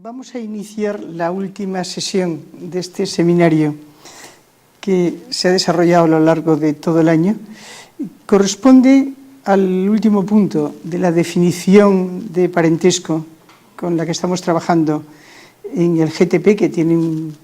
Vamos a iniciar la última sesión de este seminario que se ha desarrollado a lo largo de todo el año. Corresponde al último punto de la definición de parentesco con la que estamos trabajando en el GTP, que tiene un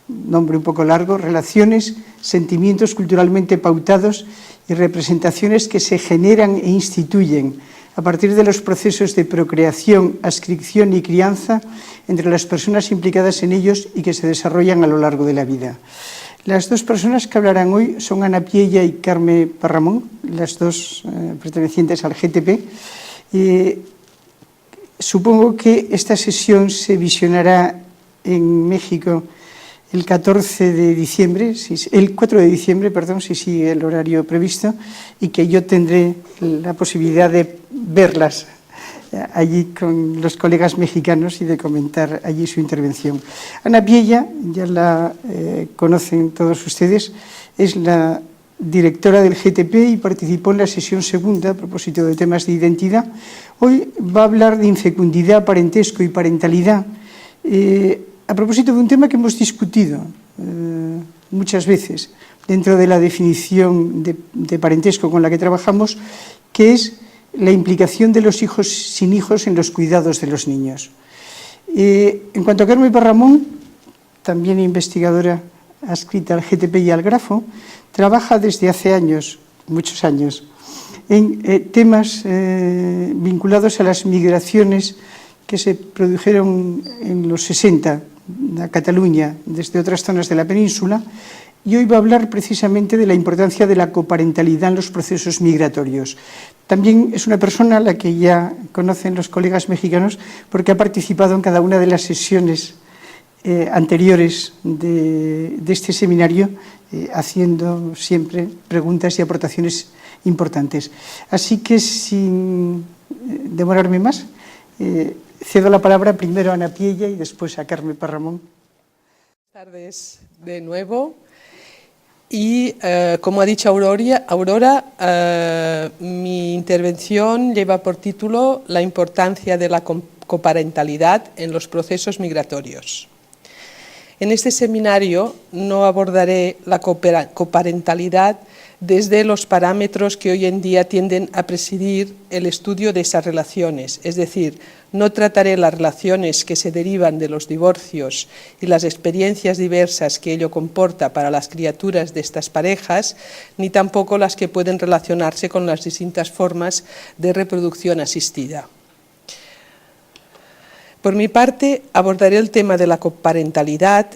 nombre un poco largo: relaciones, sentimientos culturalmente pautados y representaciones que se generan e instituyen a partir de los procesos de procreación, adscripción y crianza entre las personas implicadas en ellos y que se desarrollan a lo largo de la vida. Las dos personas que hablarán hoy son Ana Piella y Carme Parramón, las dos pertenecientes al GTP. Supongo que esta sesión se visionará en México el 14 de diciembre, el 4 de diciembre, perdón, si sigue el horario previsto, y que yo tendré la posibilidad de verlas allí con los colegas mexicanos y de comentar allí su intervención. Ana Piella, ya la conocen todos ustedes, es la directora del GTP y participó en la sesión segunda a propósito de temas de identidad. Hoy va a hablar de infecundidad, parentesco y parentalidad, a propósito de un tema que hemos discutido muchas veces dentro de la definición de parentesco con la que trabajamos, que es la implicación de los hijos sin hijos en los cuidados de los niños. En cuanto a Carme Parramón, también investigadora adscrita al GTP y al Grafo, trabaja desde hace años, muchos años, en temas vinculados a las migraciones que se produjeron en los 60 a Cataluña desde otras zonas de la península, y hoy va a hablar precisamente de la importancia de la coparentalidad en los procesos migratorios. También es una persona a la que ya conocen los colegas mexicanos porque ha participado en cada una de las sesiones anteriores de este seminario, haciendo siempre preguntas y aportaciones importantes. Así que, sin demorarme más, cedo la palabra primero a Ana Piella y después a Carme Parramón. Buenas tardes de nuevo. Y como ha dicho Aurora, mi intervención lleva por título La importancia de la coparentalidad en los procesos migratorios. En este seminario no abordaré la coparentalidad desde los parámetros que hoy en día tienden a presidir el estudio de esas relaciones, es decir, no trataré las relaciones que se derivan de los divorcios y las experiencias diversas que ello comporta para las criaturas de estas parejas, ni tampoco las que pueden relacionarse con las distintas formas de reproducción asistida. Por mi parte, abordaré el tema de la coparentalidad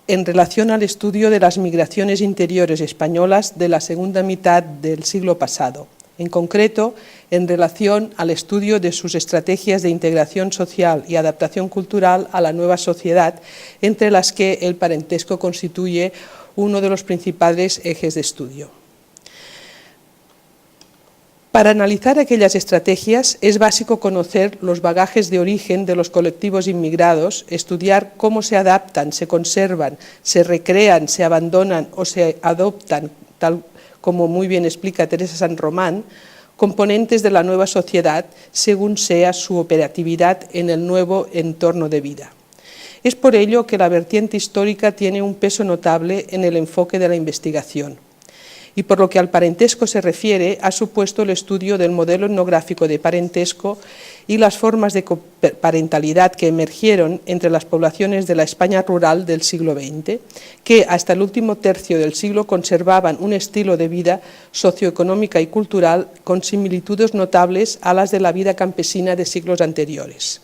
en relación al estudio de las migraciones interiores españolas de la segunda mitad del siglo pasado, en concreto en relación al estudio de sus estrategias de integración social y adaptación cultural a la nueva sociedad, entre las que el parentesco constituye uno de los principales ejes de estudio. Para analizar aquellas estrategias es básico conocer los bagajes de origen de los colectivos inmigrados, estudiar cómo se adaptan, se conservan, se recrean, se abandonan o se adoptan, tal como muy bien explica Teresa San Román, componentes de la nueva sociedad según sea su operatividad en el nuevo entorno de vida. Es por ello que la vertiente histórica tiene un peso notable en el enfoque de la investigación. Y por lo que al parentesco se refiere, ha supuesto el estudio del modelo etnográfico de parentesco y las formas de parentalidad que emergieron entre las poblaciones de la España rural del siglo XX, que hasta el último tercio del siglo conservaban un estilo de vida socioeconómica y cultural con similitudes notables a las de la vida campesina de siglos anteriores.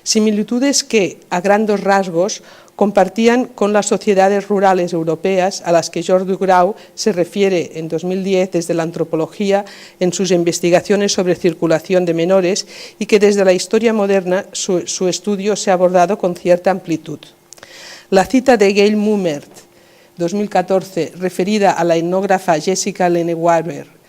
Similitudes que, a grandes rasgos, compartían con las sociedades rurales europeas a las que Jordi Grau se refiere en 2010 desde la antropología en sus investigaciones sobre circulación de menores y que desde la historia moderna su estudio se ha abordado con cierta amplitud. La cita de Gail Mummert, 2014, referida a la etnógrafa Jessica Lene-Warber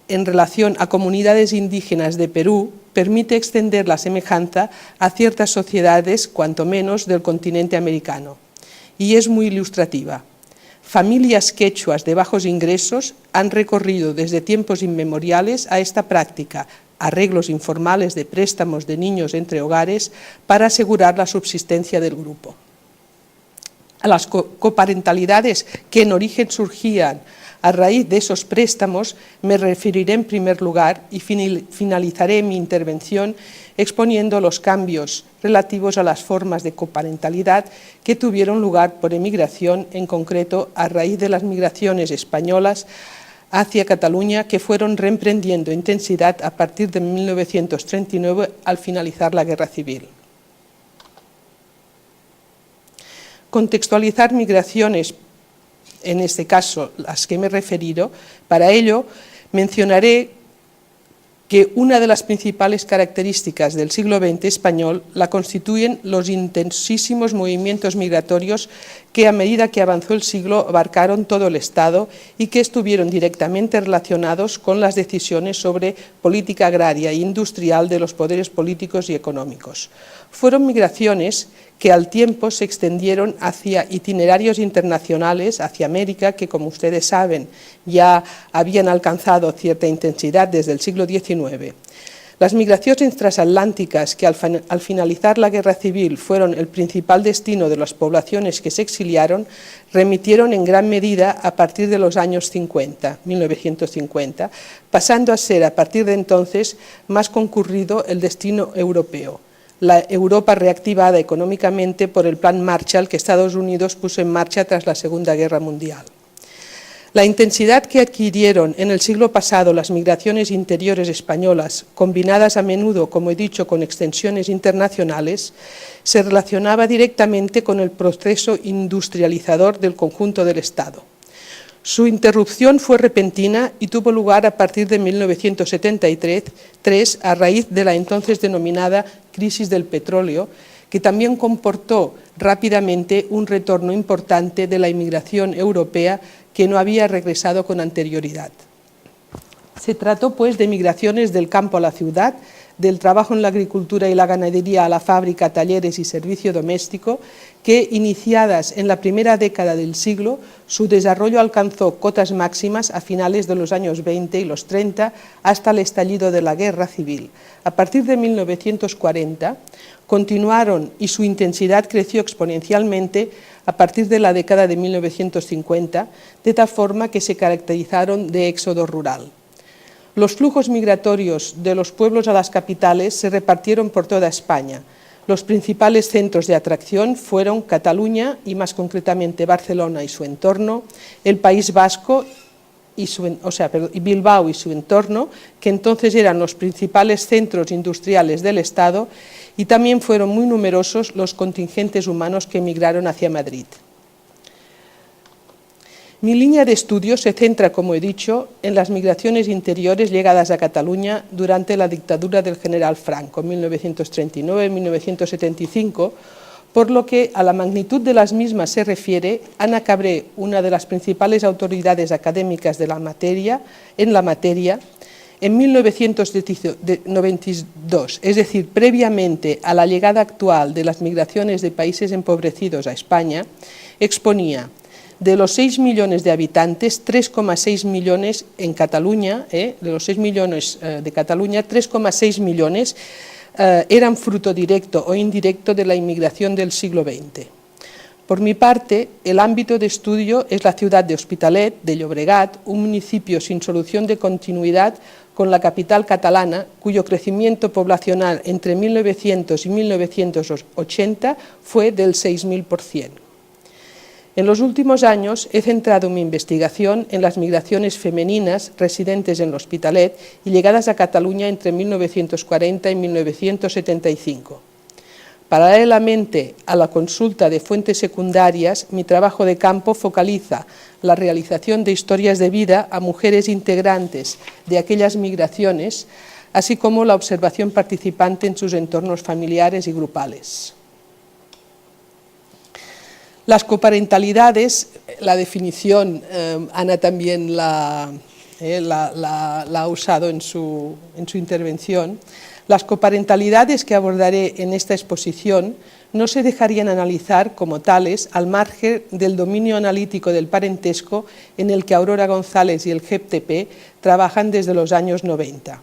en relación a comunidades indígenas de Perú, permite extender la semejanza a ciertas sociedades, cuanto menos, del continente americano. Y es muy ilustrativa. Familias quechuas de bajos ingresos han recorrido desde tiempos inmemoriales a esta práctica, arreglos informales de préstamos de niños entre hogares para asegurar la subsistencia del grupo. A las coparentalidades que en origen surgían a raíz de esos préstamos me referiré en primer lugar y finalizaré mi intervención exponiendo los cambios relativos a las formas de coparentalidad que tuvieron lugar por emigración, en concreto a raíz de las migraciones españolas hacia Cataluña, que fueron reemprendiendo intensidad a partir de 1939 al finalizar la Guerra Civil. Contextualizar migraciones, en este caso las que me he referido, para ello mencionaré que una de las principales características del siglo XX español la constituyen los intensísimos movimientos migratorios que a medida que avanzó el siglo abarcaron todo el Estado y que estuvieron directamente relacionados con las decisiones sobre política agraria e industrial de los poderes políticos y económicos. Fueron migraciones que al tiempo se extendieron hacia itinerarios internacionales, hacia América, que como ustedes saben ya habían alcanzado cierta intensidad desde el siglo XIX. Las migraciones transatlánticas, que al finalizar la Guerra Civil fueron el principal destino de las poblaciones que se exiliaron, remitieron en gran medida a partir de los años 50, 1950, pasando a ser a partir de entonces más concurrido el destino europeo. La Europa reactivada económicamente por el Plan Marshall que Estados Unidos puso en marcha tras la Segunda Guerra Mundial. La intensidad que adquirieron en el siglo pasado las migraciones interiores españolas, combinadas a menudo, como he dicho, con extensiones internacionales, se relacionaba directamente con el proceso industrializador del conjunto del Estado. Su interrupción fue repentina y tuvo lugar a partir de 1973 a raíz de la entonces denominada crisis del petróleo, que también comportó rápidamente un retorno importante de la inmigración europea que no había regresado con anterioridad. Se trató, pues, de migraciones del campo a la ciudad, del trabajo en la agricultura y la ganadería a la fábrica, talleres y servicio doméstico, que, iniciadas en la primera década del siglo, su desarrollo alcanzó cotas máximas a finales de los años 20 y los 30 hasta el estallido de la Guerra Civil. A partir de 1940 continuaron y su intensidad creció exponencialmente a partir de la década de 1950, de tal forma que se caracterizaron de éxodo rural. Los flujos migratorios de los pueblos a las capitales se repartieron por toda España. Los principales centros de atracción fueron Cataluña y más concretamente Barcelona y su entorno, el País Vasco, Bilbao y su entorno, que entonces eran los principales centros industriales del Estado, y también fueron muy numerosos los contingentes humanos que emigraron hacia Madrid. Mi línea de estudio se centra, como he dicho, en las migraciones interiores llegadas a Cataluña durante la dictadura del general Franco, 1939-1975, por lo que a la magnitud de las mismas se refiere Ana Cabré, una de las principales autoridades académicas de la materia, en 1992, es decir, previamente a la llegada actual de las migraciones de países empobrecidos a España, exponía: de los 6 millones de habitantes, 3,6 millones en Cataluña, de los 6 millones de Cataluña, 3,6 millones eran fruto directo o indirecto de la inmigración del siglo XX. Por mi parte, el ámbito de estudio es la ciudad de Hospitalet de Llobregat, un municipio sin solución de continuidad con la capital catalana, cuyo crecimiento poblacional entre 1900 y 1980 fue del 6.000%. En los últimos años he centrado mi investigación en las migraciones femeninas residentes en L'Hospitalet y llegadas a Cataluña entre 1940 y 1975. Paralelamente a la consulta de fuentes secundarias, mi trabajo de campo focaliza la realización de historias de vida a mujeres integrantes de aquellas migraciones, así como la observación participante en sus entornos familiares y grupales. Las coparentalidades, la definición, Ana también la ha usado en su intervención. Las coparentalidades que abordaré en esta exposición no se dejarían analizar como tales al margen del dominio analítico del parentesco en el que Aurora González y el GEPTP trabajan desde los años 90.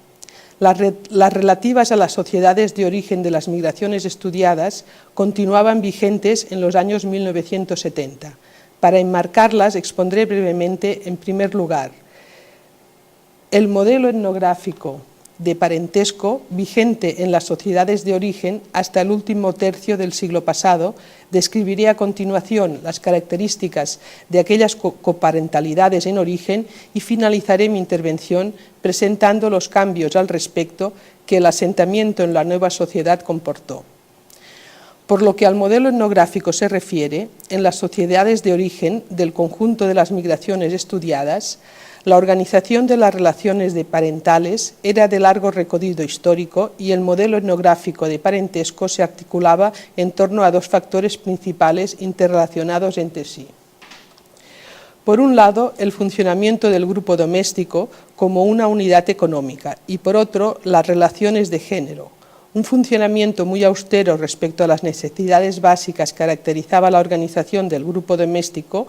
Las relativas a las sociedades de origen de las migraciones estudiadas continuaban vigentes en los años 1970. Para enmarcarlas expondré brevemente, en primer lugar, el modelo etnográfico de parentesco vigente en las sociedades de origen hasta el último tercio del siglo pasado. Describiré a continuación las características de aquellas coparentalidades en origen y finalizaré mi intervención presentando los cambios al respecto que el asentamiento en la nueva sociedad comportó. Por lo que al modelo etnográfico se refiere, en las sociedades de origen del conjunto de las migraciones estudiadas, la organización de las relaciones parentales era de largo recorrido histórico y el modelo etnográfico de parentesco se articulaba en torno a dos factores principales interrelacionados entre sí. Por un lado, el funcionamiento del grupo doméstico como una unidad económica y por otro, las relaciones de género. Un funcionamiento muy austero respecto a las necesidades básicas caracterizaba la organización del grupo doméstico,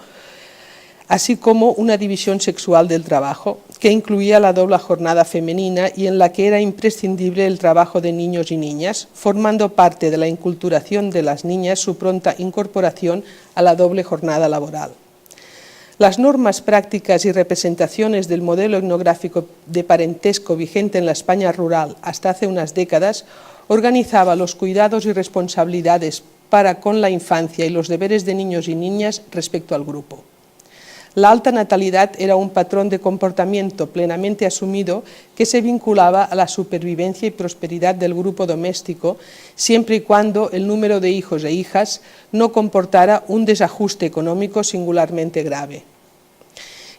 así como una división sexual del trabajo, que incluía la doble jornada femenina y en la que era imprescindible el trabajo de niños y niñas, formando parte de la inculturación de las niñas su pronta incorporación a la doble jornada laboral. Las normas prácticas y representaciones del modelo etnográfico de parentesco vigente en la España rural hasta hace unas décadas organizaba los cuidados y responsabilidades para con la infancia y los deberes de niños y niñas respecto al grupo. La alta natalidad era un patrón de comportamiento plenamente asumido que se vinculaba a la supervivencia y prosperidad del grupo doméstico, siempre y cuando el número de hijos e hijas no comportara un desajuste económico singularmente grave.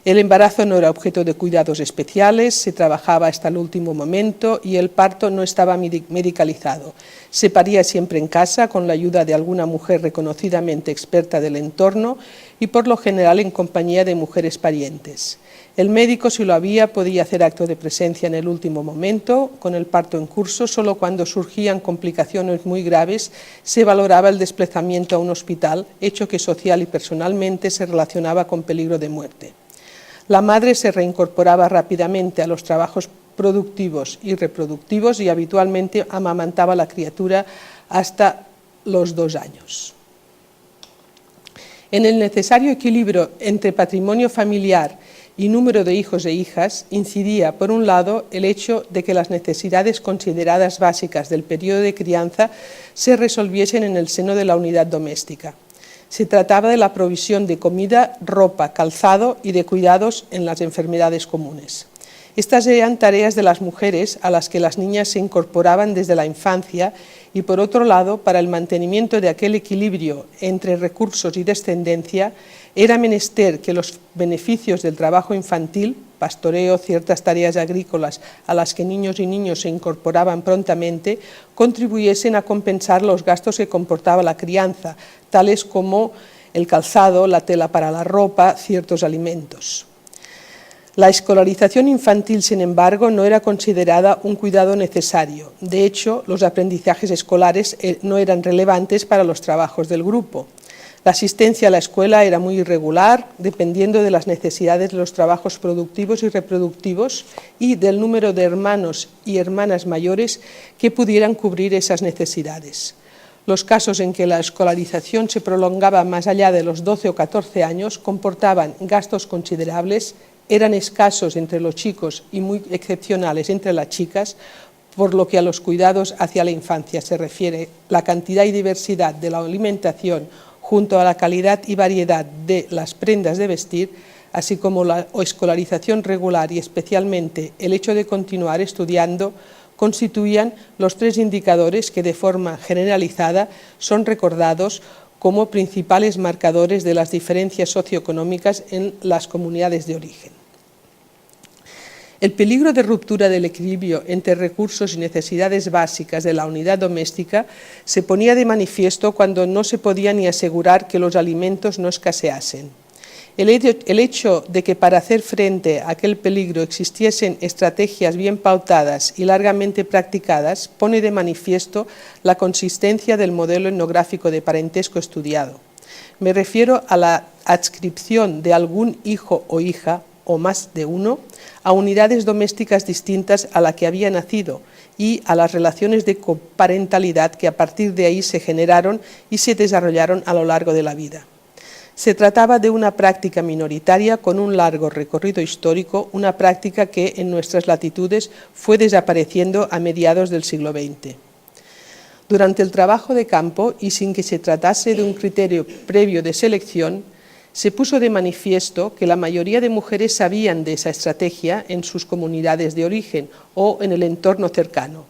El embarazo no era objeto de cuidados especiales, se trabajaba hasta el último momento y el parto no estaba medicalizado. Se paría siempre en casa con la ayuda de alguna mujer reconocidamente experta del entorno y por lo general en compañía de mujeres parientes. El médico, si lo había, podía hacer acto de presencia en el último momento, con el parto en curso. Solo cuando surgían complicaciones muy graves se valoraba el desplazamiento a un hospital, hecho que social y personalmente se relacionaba con peligro de muerte. La madre se reincorporaba rápidamente a los trabajos productivos y reproductivos y habitualmente amamantaba a la criatura hasta los 2 años. En el necesario equilibrio entre patrimonio familiar y número de hijos e hijas incidía, por un lado, el hecho de que las necesidades consideradas básicas del periodo de crianza se resolviesen en el seno de la unidad doméstica. Se trataba de la provisión de comida, ropa, calzado y de cuidados en las enfermedades comunes. Estas eran tareas de las mujeres a las que las niñas se incorporaban desde la infancia y, por otro lado, para el mantenimiento de aquel equilibrio entre recursos y descendencia, era menester que los beneficios del trabajo infantil, pastoreo, ciertas tareas agrícolas a las que niños y niños se incorporaban prontamente, contribuyesen a compensar los gastos que comportaba la crianza, tales como el calzado, la tela para la ropa, ciertos alimentos. La escolarización infantil, sin embargo, no era considerada un cuidado necesario. De hecho, los aprendizajes escolares no eran relevantes para los trabajos del grupo. La asistencia a la escuela era muy irregular, dependiendo de las necesidades de los trabajos productivos y reproductivos y del número de hermanos y hermanas mayores que pudieran cubrir esas necesidades. Los casos en que la escolarización se prolongaba más allá de los 12 o 14 años comportaban gastos considerables, eran escasos entre los chicos y muy excepcionales entre las chicas, por lo que a los cuidados hacia la infancia se refiere. La cantidad y diversidad de la alimentación junto a la calidad y variedad de las prendas de vestir, así como la escolarización regular y especialmente el hecho de continuar estudiando, constituían los 3 indicadores que de forma generalizada son recordados como principales marcadores de las diferencias socioeconómicas en las comunidades de origen. El peligro de ruptura del equilibrio entre recursos y necesidades básicas de la unidad doméstica se ponía de manifiesto cuando no se podía ni asegurar que los alimentos no escaseasen. El hecho de que para hacer frente a aquel peligro existiesen estrategias bien pautadas y largamente practicadas pone de manifiesto la consistencia del modelo etnográfico de parentesco estudiado. Me refiero a la adscripción de algún hijo o hija, o más de uno, a unidades domésticas distintas a la que había nacido y a las relaciones de coparentalidad que a partir de ahí se generaron y se desarrollaron a lo largo de la vida. Se trataba de una práctica minoritaria con un largo recorrido histórico, una práctica que en nuestras latitudes fue desapareciendo a mediados del siglo XX. Durante el trabajo de campo, y sin que se tratase de un criterio previo de selección, se puso de manifiesto que la mayoría de mujeres sabían de esa estrategia en sus comunidades de origen o en el entorno cercano.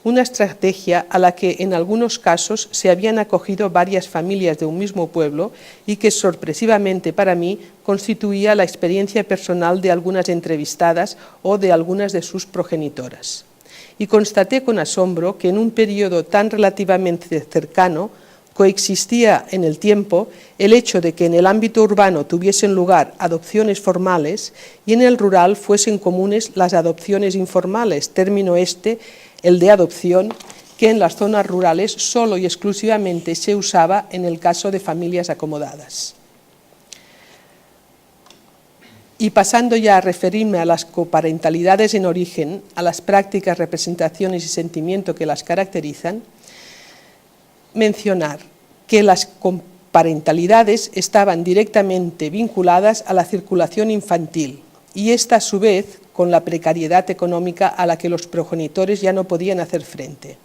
Una estrategia a la que en algunos casos se habían acogido varias familias de un mismo pueblo y que sorpresivamente para mí constituía la experiencia personal de algunas entrevistadas o de algunas de sus progenitoras. Y constaté con asombro que en un periodo tan relativamente cercano coexistía en el tiempo el hecho de que en el ámbito urbano tuviesen lugar adopciones formales y en el rural fuesen comunes las adopciones informales, término el de adopción, que en las zonas rurales solo y exclusivamente se usaba en el caso de familias acomodadas. Y pasando ya a referirme a las coparentalidades en origen, a las prácticas, representaciones y sentimiento que las caracterizan, mencionar que las coparentalidades estaban directamente vinculadas a la circulación infantil y esta a su vez con la precariedad económica a la que los progenitores ya no podían hacer frente.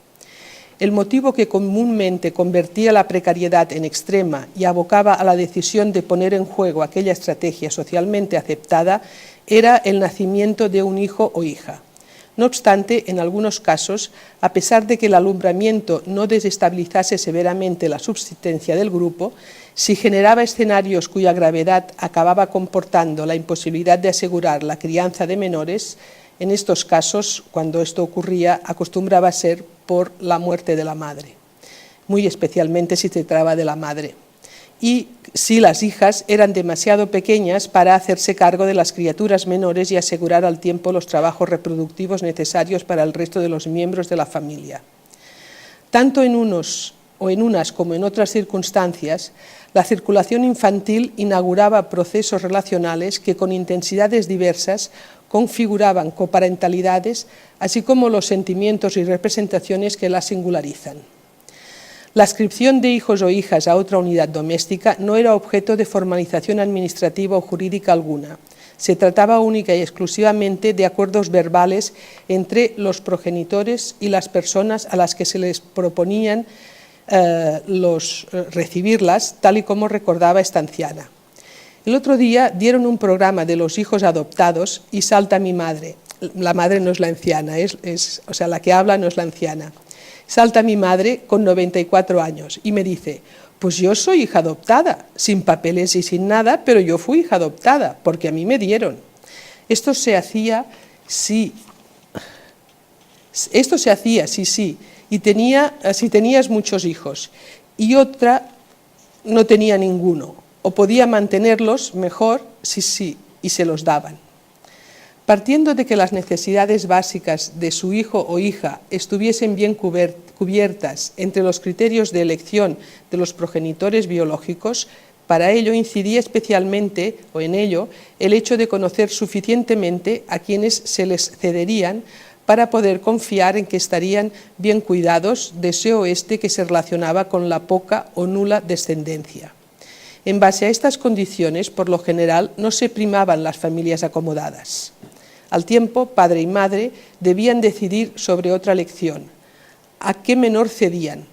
El motivo que comúnmente convertía la precariedad en extrema y abocaba a la decisión de poner en juego aquella estrategia socialmente aceptada era el nacimiento de un hijo o hija. No obstante, en algunos casos, a pesar de que el alumbramiento no desestabilizase severamente la subsistencia del grupo, si generaba escenarios cuya gravedad acababa comportando la imposibilidad de asegurar la crianza de menores, en estos casos, cuando esto ocurría, acostumbraba a ser por la muerte de la madre, muy especialmente si se trataba de la madre. Y si las hijas eran demasiado pequeñas para hacerse cargo de las criaturas menores y asegurar al tiempo los trabajos reproductivos necesarios para el resto de los miembros de la familia. Tanto en unos o en unas como en otras circunstancias, la circulación infantil inauguraba procesos relacionales que con intensidades diversas configuraban coparentalidades, así como los sentimientos y representaciones que las singularizan. La adscripción de hijos o hijas a otra unidad doméstica no era objeto de formalización administrativa o jurídica alguna. Se trataba única y exclusivamente de acuerdos verbales entre los progenitores y las personas a las que se les proponían recibirlas, tal y como recordaba esta anciana. El otro día dieron un programa de los hijos adoptados y salta mi madre. La madre no es la anciana, o sea, la que habla no es la anciana. Salta mi madre con 94 años y me dice, pues yo soy hija adoptada, sin papeles y sin nada, pero yo fui hija adoptada, porque a mí me dieron. Esto se hacía, sí, y si tenías muchos hijos, y otra no tenía ninguno, o podía mantenerlos mejor, sí, y se los daban. Partiendo de que las necesidades básicas de su hijo o hija estuviesen bien cubiertas entre los criterios de elección de los progenitores biológicos, para ello incidía especialmente, o en ello, el hecho de conocer suficientemente a quienes se les cederían para poder confiar en que estarían bien cuidados, deseo que se relacionaba con la poca o nula descendencia. En base a estas condiciones, por lo general, no se primaban las familias acomodadas. Al tiempo, padre y madre debían decidir sobre otra elección. ¿A qué menor cedían?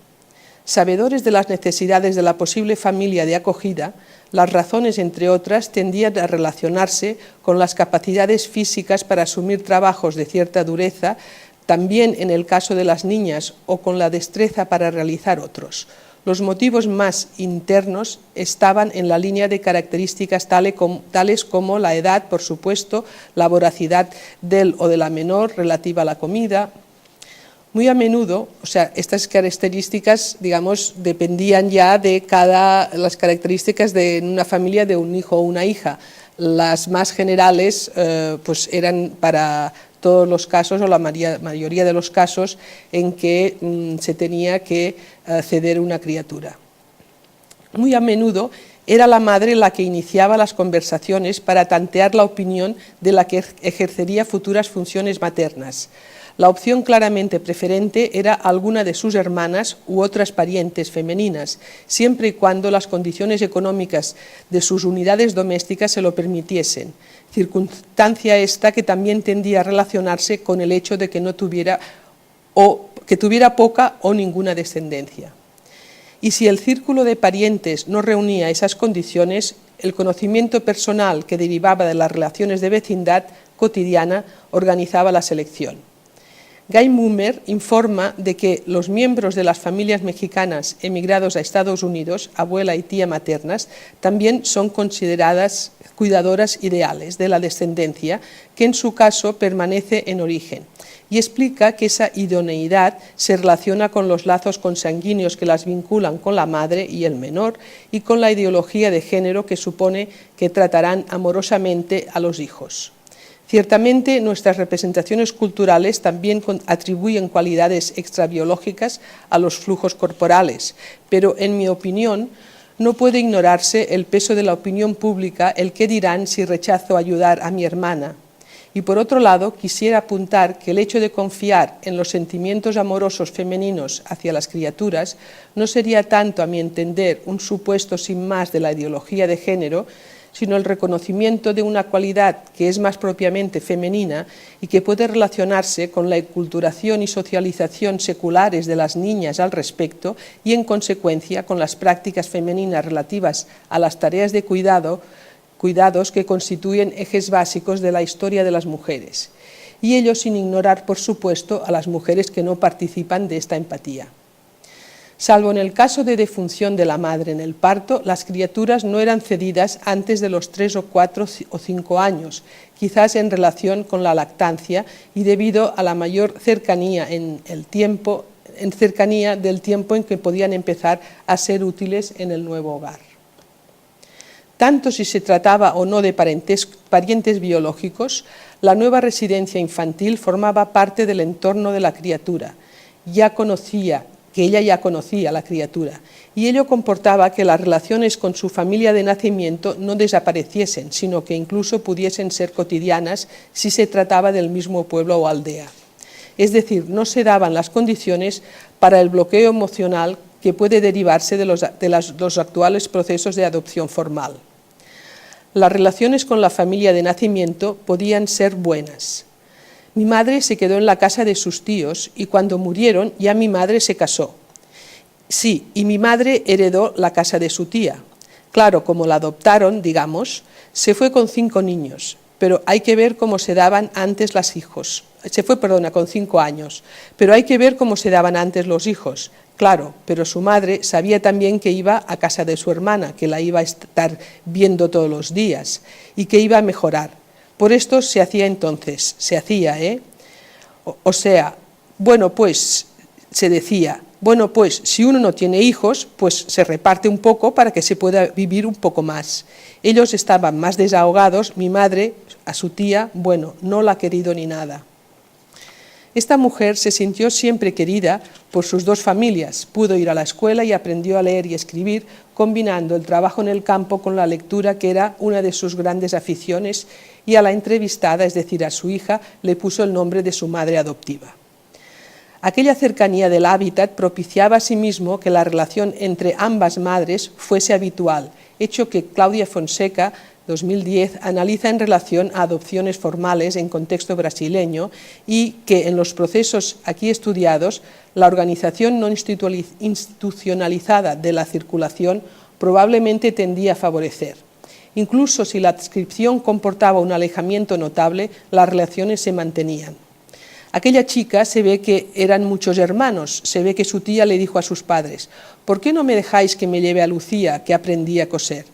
Sabedores de las necesidades de la posible familia de acogida, las razones, entre otras, tendían a relacionarse con las capacidades físicas para asumir trabajos de cierta dureza, también en el caso de las niñas, o con la destreza para realizar otros. Los motivos más internos estaban en la línea de características tales como la edad, por supuesto, la voracidad del o de la menor relativa a la comida. Muy a menudo, o sea, estas características, digamos, dependían ya de las características de una familia de un hijo o una hija. Las más generales, pues eran para todos los casos o la mayoría de los casos en que se tenía que ceder una criatura. Muy a menudo Era la madre la que iniciaba las conversaciones para tantear la opinión de la que ejercería futuras funciones maternas. La opción claramente preferente era alguna de sus hermanas u otras parientes femeninas, siempre y cuando las condiciones económicas de sus unidades domésticas se lo permitiesen, circunstancia esta que también tendía a relacionarse con el hecho de que no tuviera poca o ninguna descendencia. Y si el círculo de parientes no reunía esas condiciones, el conocimiento personal que derivaba de las relaciones de vecindad cotidiana organizaba la selección. Guy Mummer informa de que los miembros de las familias mexicanas emigrados a Estados Unidos, abuela y tía maternas, también son consideradas cuidadoras ideales de la descendencia, que en su caso permanece en origen, y explica que esa idoneidad se relaciona con los lazos consanguíneos que las vinculan con la madre y el menor, y con la ideología de género que supone que tratarán amorosamente a los hijos. Ciertamente, nuestras representaciones culturales también atribuyen cualidades extrabiológicas a los flujos corporales, pero, en mi opinión, no puede ignorarse el peso de la opinión pública, el qué dirán si rechazo ayudar a mi hermana. Y por otro lado, quisiera apuntar que el hecho de confiar en los sentimientos amorosos femeninos hacia las criaturas no sería tanto, a mi entender, un supuesto sin más de la ideología de género, sino el reconocimiento de una cualidad que es más propiamente femenina y que puede relacionarse con la enculturación y socialización seculares de las niñas al respecto y, en consecuencia, con las prácticas femeninas relativas a las tareas de cuidados que constituyen ejes básicos de la historia de las mujeres, y ello sin ignorar, por supuesto, a las mujeres que no participan de esta empatía. Salvo en el caso de defunción de la madre en el parto, las criaturas no eran cedidas antes de los 3 o 4 o 5 años, quizás en relación con la lactancia y debido a la mayor cercanía del tiempo en que podían empezar a ser útiles en el nuevo hogar. Tanto si se trataba o no de parientes biológicos, la nueva residencia infantil formaba parte del entorno de la criatura. Ella ya conocía a la criatura, y ello comportaba que las relaciones con su familia de nacimiento no desapareciesen, sino que incluso pudiesen ser cotidianas si se trataba del mismo pueblo o aldea. Es decir, no se daban las condiciones para el bloqueo emocional que puede derivarse de los actuales procesos de adopción formal. Las relaciones con la familia de nacimiento podían ser buenas. Mi madre se quedó en la casa de sus tíos y cuando murieron ya mi madre se casó. Sí, y mi madre heredó la casa de su tía. Claro, como la adoptaron, digamos, se fue con 5 niños, pero hay que ver cómo se daban antes los hijos. Con 5 años, pero hay que ver cómo se daban antes los hijos. Claro, pero su madre sabía también que iba a casa de su hermana, que la iba a estar viendo todos los días y que iba a mejorar. Por esto se hacía, se decía, si uno no tiene hijos, pues se reparte un poco para que se pueda vivir un poco más. Ellos estaban más desahogados, mi madre, a su tía, no la ha querido ni nada. Esta mujer se sintió siempre querida por sus 2 familias, pudo ir a la escuela y aprendió a leer y escribir, combinando el trabajo en el campo con la lectura, que era una de sus grandes aficiones, y a la entrevistada, es decir, a su hija, le puso el nombre de su madre adoptiva. Aquella cercanía del hábitat propiciaba asimismo que la relación entre ambas madres fuese habitual, hecho que Claudia Fonseca, 2010, analiza en relación a adopciones formales en contexto brasileño y que en los procesos aquí estudiados la organización no institucionalizada de la circulación probablemente tendía a favorecer. Incluso si la adscripción comportaba un alejamiento notable, las relaciones se mantenían. Aquella chica se ve que eran muchos hermanos, se ve que su tía le dijo a sus padres: «¿Por qué no me dejáis que me lleve a Lucía, que aprendí a coser?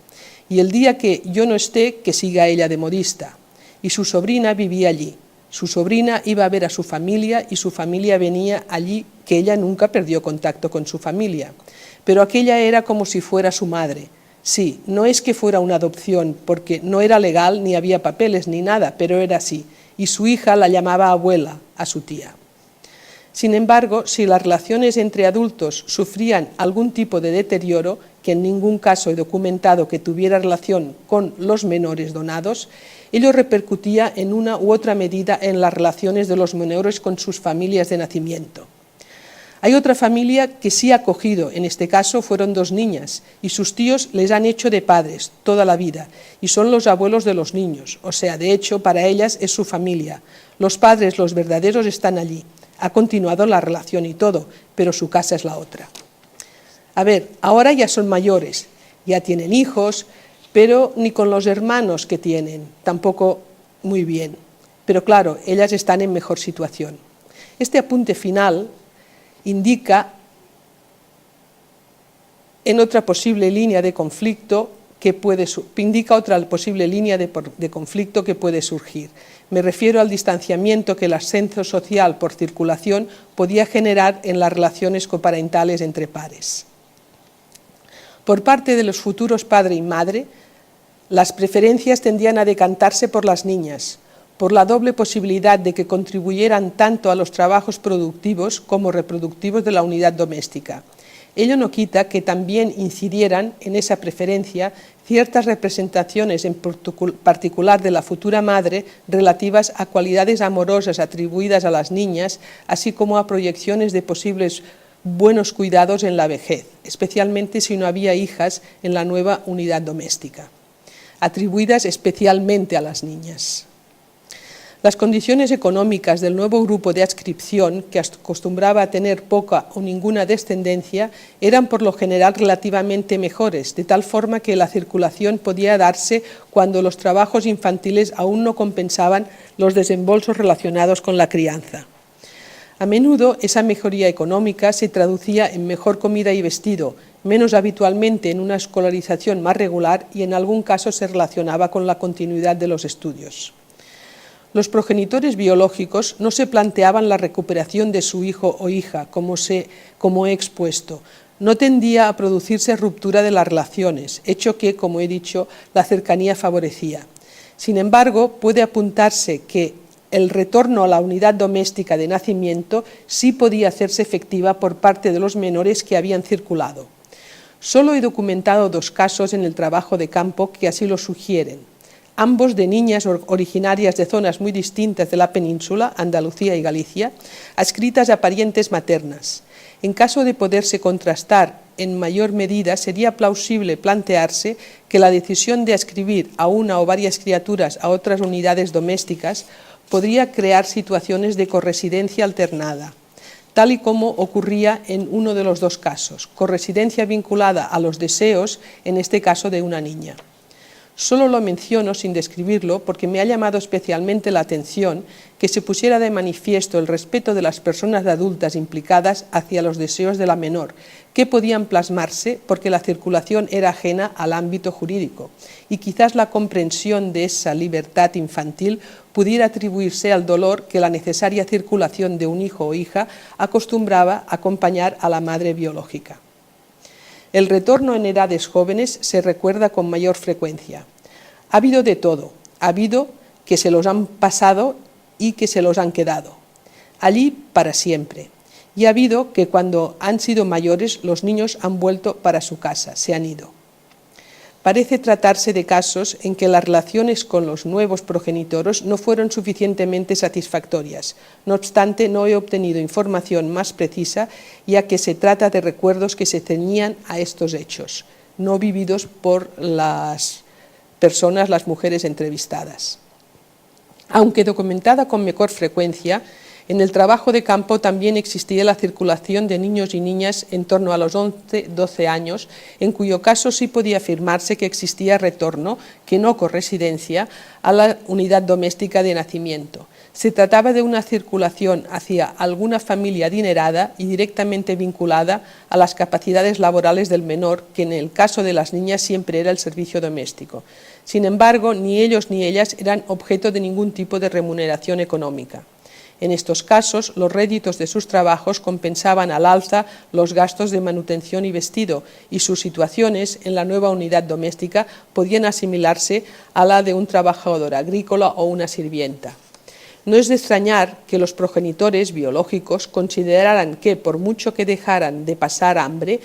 Y el día que yo no esté, que siga ella de modista». Y su sobrina vivía allí. Su sobrina iba a ver a su familia y su familia venía allí, que ella nunca perdió contacto con su familia. Pero aquella era como si fuera su madre. Sí, no es que fuera una adopción, porque no era legal, ni había papeles, ni nada, pero era así. Y su hija la llamaba abuela, a su tía. Sin embargo, si las relaciones entre adultos sufrían algún tipo de deterioro, que en ningún caso he documentado que tuviera relación con los menores donados, ello repercutía en una u otra medida en las relaciones de los menores con sus familias de nacimiento. Hay otra familia que sí ha acogido, en este caso fueron 2 niñas, y sus tíos les han hecho de padres toda la vida, y son los abuelos de los niños, o sea, de hecho, para ellas es su familia. Los padres, los verdaderos, están allí. Ha continuado la relación y todo, pero su casa es la otra. A ver, ahora ya son mayores, ya tienen hijos, pero ni con los hermanos que tienen, tampoco muy bien. Pero claro, ellas están en mejor situación. Este apunte final indica otra posible línea de conflicto que puede surgir. Me refiero al distanciamiento que el ascenso social por circulación podía generar en las relaciones coparentales entre pares. Por parte de los futuros padre y madre, las preferencias tendían a decantarse por las niñas, por la doble posibilidad de que contribuyeran tanto a los trabajos productivos como reproductivos de la unidad doméstica. Ello no quita que también incidieran en esa preferencia ciertas representaciones, en particular de la futura madre, relativas a cualidades amorosas atribuidas a las niñas, así como a proyecciones de posibles buenos cuidados en la vejez, especialmente si no había hijas en la nueva unidad doméstica, atribuidas especialmente a las niñas. Las condiciones económicas del nuevo grupo de adscripción, que acostumbraba a tener poca o ninguna descendencia, eran por lo general relativamente mejores, de tal forma que la circulación podía darse cuando los trabajos infantiles aún no compensaban los desembolsos relacionados con la crianza. A menudo esa mejoría económica se traducía en mejor comida y vestido, menos habitualmente en una escolarización más regular y en algún caso se relacionaba con la continuidad de los estudios. Los progenitores biológicos no se planteaban la recuperación de su hijo o hija, como he expuesto. No tendía a producirse ruptura de las relaciones, hecho que, como he dicho, la cercanía favorecía. Sin embargo, puede apuntarse que el retorno a la unidad doméstica de nacimiento sí podía hacerse efectiva por parte de los menores que habían circulado. Solo he documentado 2 casos en el trabajo de campo que así lo sugieren, ambos de niñas originarias de zonas muy distintas de la península, Andalucía y Galicia, adscritas a parientes maternas. En caso de poderse contrastar en mayor medida, sería plausible plantearse que la decisión de adscribir a una o varias criaturas a otras unidades domésticas podría crear situaciones de corresidencia alternada, tal y como ocurría en uno de los 2 casos, corresidencia vinculada a los deseos, en este caso de una niña. Solo lo menciono sin describirlo porque me ha llamado especialmente la atención que se pusiera de manifiesto el respeto de las personas adultas implicadas hacia los deseos de la menor, que podían plasmarse porque la circulación era ajena al ámbito jurídico, y quizás la comprensión de esa libertad infantil pudiera atribuirse al dolor que la necesaria circulación de un hijo o hija acostumbraba a acompañar a la madre biológica. El retorno en edades jóvenes se recuerda con mayor frecuencia. Ha habido de todo, ha habido que se los han pasado y que se los han quedado, allí para siempre. Y ha habido que cuando han sido mayores los niños han vuelto para su casa, se han ido. Parece tratarse de casos en que las relaciones con los nuevos progenitores no fueron suficientemente satisfactorias. No obstante, no he obtenido información más precisa, ya que se trata de recuerdos que se ceñían a estos hechos, no vividos por las personas, las mujeres entrevistadas. Aunque documentada con mejor frecuencia, en el trabajo de campo también existía la circulación de niños y niñas en torno a los 11-12 años, en cuyo caso sí podía afirmarse que existía retorno, que no corresidencia, a la unidad doméstica de nacimiento. Se trataba de una circulación hacia alguna familia adinerada y directamente vinculada a las capacidades laborales del menor, que en el caso de las niñas siempre era el servicio doméstico. Sin embargo, ni ellos ni ellas eran objeto de ningún tipo de remuneración económica. En estos casos, los réditos de sus trabajos compensaban al alza los gastos de manutención y vestido, y sus situaciones en la nueva unidad doméstica podían asimilarse a la de un trabajador agrícola o una sirvienta. No es de extrañar que los progenitores biológicos consideraran que por mucho que dejaran de pasar hambre,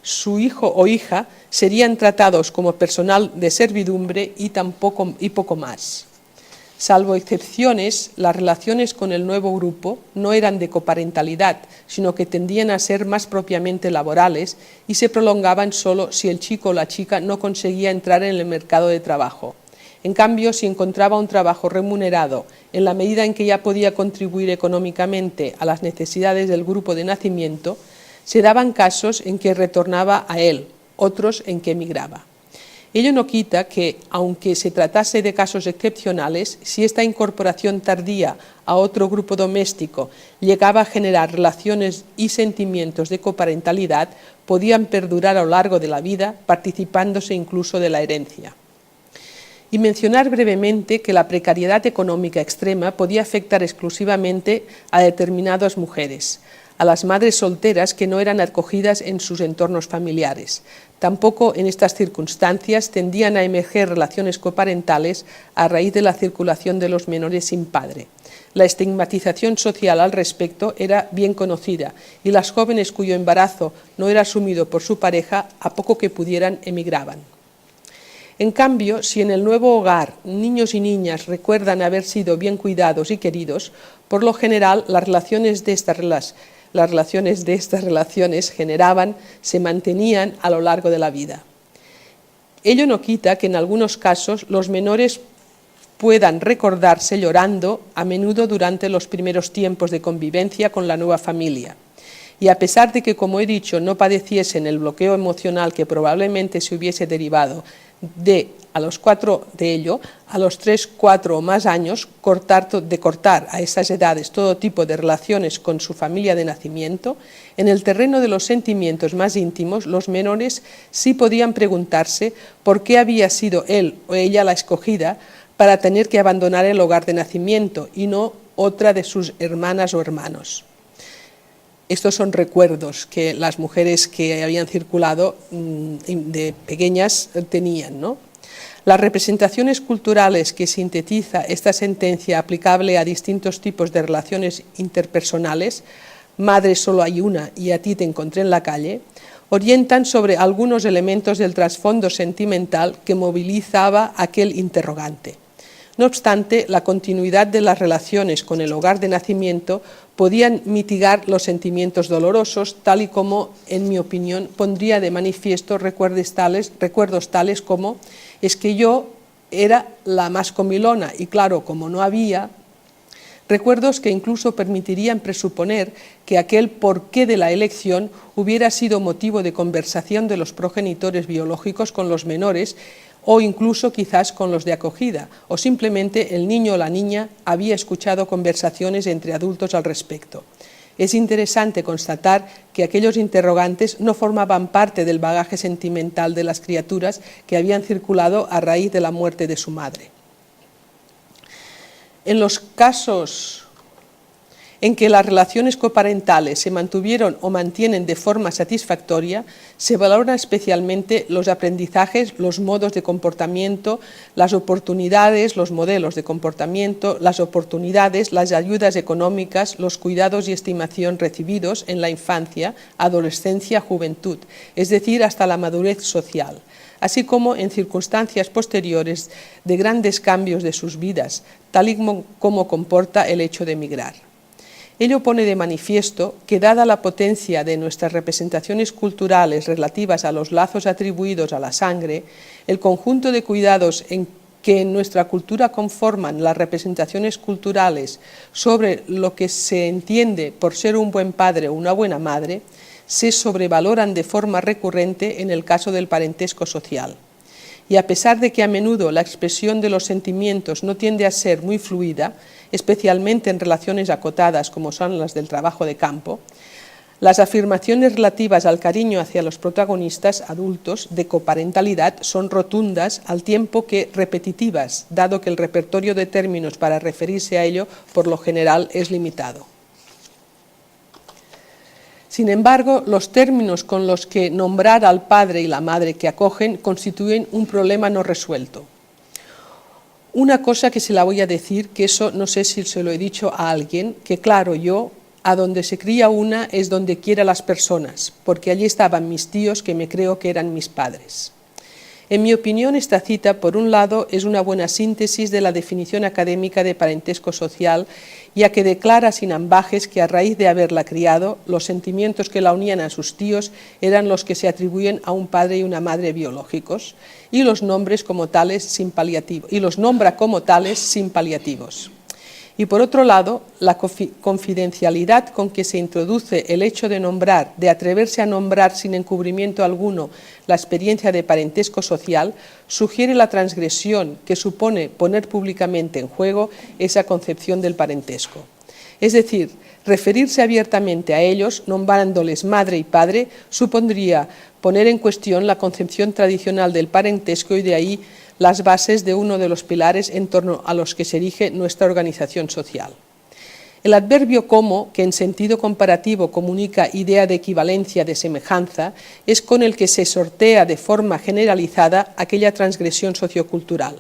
su hijo o hija serían tratados como personal de servidumbre y poco más. Salvo excepciones, las relaciones con el nuevo grupo no eran de coparentalidad, sino que tendían a ser más propiamente laborales y se prolongaban solo si el chico o la chica no conseguía entrar en el mercado de trabajo. En cambio, si encontraba un trabajo remunerado, en la medida en que ya podía contribuir económicamente a las necesidades del grupo de nacimiento, se daban casos en que retornaba a él, otros en que emigraba. Ello no quita que, aunque se tratase de casos excepcionales, si esta incorporación tardía a otro grupo doméstico llegaba a generar relaciones y sentimientos de coparentalidad, podían perdurar a lo largo de la vida, participándose incluso de la herencia. Y mencionar brevemente que la precariedad económica extrema podía afectar exclusivamente a determinadas mujeres, a las madres solteras que no eran acogidas en sus entornos familiares. Tampoco en estas circunstancias tendían a emerger relaciones coparentales a raíz de la circulación de los menores sin padre. La estigmatización social al respecto era bien conocida y las jóvenes cuyo embarazo no era asumido por su pareja, a poco que pudieran, emigraban. En cambio, si en el nuevo hogar niños y niñas recuerdan haber sido bien cuidados y queridos, por lo general las relaciones de estas relaciones se mantenían a lo largo de la vida. Ello no quita que en algunos casos los menores puedan recordarse llorando, a menudo durante los primeros tiempos de convivencia con la nueva familia. Y a pesar de que, como he dicho, no padeciesen el bloqueo emocional que probablemente se hubiese derivado a los 3, 4 o más años, de cortar a esas edades todo tipo de relaciones con su familia de nacimiento, en el terreno de los sentimientos más íntimos, los menores sí podían preguntarse por qué había sido él o ella la escogida para tener que abandonar el hogar de nacimiento y no otra de sus hermanas o hermanos. Estos son recuerdos que las mujeres que habían circulado de pequeñas tenían, ¿no? Las representaciones culturales que sintetiza esta sentencia aplicable a distintos tipos de relaciones interpersonales, madre solo hay una y a ti te encontré en la calle, orientan sobre algunos elementos del trasfondo sentimental que movilizaba aquel interrogante. No obstante, la continuidad de las relaciones con el hogar de nacimiento podían mitigar los sentimientos dolorosos, tal y como, en mi opinión, pondría de manifiesto recuerdos tales como «es que yo era la más comilona y claro, como no había», recuerdos que incluso permitirían presuponer que aquel porqué de la elección hubiera sido motivo de conversación de los progenitores biológicos con los menores o incluso quizás con los de acogida, o simplemente el niño o la niña había escuchado conversaciones entre adultos al respecto. Es interesante constatar que aquellos interrogantes no formaban parte del bagaje sentimental de las criaturas que habían circulado a raíz de la muerte de su madre. En los casos en que las relaciones coparentales se mantuvieron o mantienen de forma satisfactoria, se valoran especialmente los aprendizajes, los modos de comportamiento, las oportunidades, los modelos de comportamiento, las oportunidades, las ayudas económicas, los cuidados y estimación recibidos en la infancia, adolescencia, juventud, es decir, hasta la madurez social, así como en circunstancias posteriores de grandes cambios de sus vidas, tal y como comporta el hecho de emigrar. Ello pone de manifiesto que, dada la potencia de nuestras representaciones culturales relativas a los lazos atribuidos a la sangre, el conjunto de cuidados que en nuestra cultura conforman las representaciones culturales sobre lo que se entiende por ser un buen padre o una buena madre, se sobrevaloran de forma recurrente en el caso del parentesco social. Y a pesar de que a menudo la expresión de los sentimientos no tiende a ser muy fluida, especialmente en relaciones acotadas como son las del trabajo de campo, las afirmaciones relativas al cariño hacia los protagonistas adultos de coparentalidad son rotundas al tiempo que repetitivas, dado que el repertorio de términos para referirse a ello por lo general es limitado. Sin embargo, los términos con los que nombrar al padre y la madre que acogen constituyen un problema no resuelto. Una cosa que se la voy a decir, que eso no sé si se lo he dicho a alguien, que claro, yo, a donde se cría una es donde quiera las personas, porque allí estaban mis tíos que me creo que eran mis padres. En mi opinión, esta cita, por un lado, es una buena síntesis de la definición académica de parentesco social, ya que declara sin ambages que a raíz de haberla criado, los sentimientos que la unían a sus tíos eran los que se atribuyen a un padre y una madre biológicos, y los nombra como tales sin paliativos. Y por otro lado, la confidencialidad con que se introduce el hecho de nombrar, de atreverse a nombrar sin encubrimiento alguno la experiencia de parentesco social, sugiere la transgresión que supone poner públicamente en juego esa concepción del parentesco. Es decir, referirse abiertamente a ellos, nombrándoles madre y padre, supondría poner en cuestión la concepción tradicional del parentesco y de ahí las bases de uno de los pilares en torno a los que se erige nuestra organización social. El adverbio como, que en sentido comparativo comunica idea de equivalencia, de semejanza, es con el que se sortea de forma generalizada aquella transgresión sociocultural.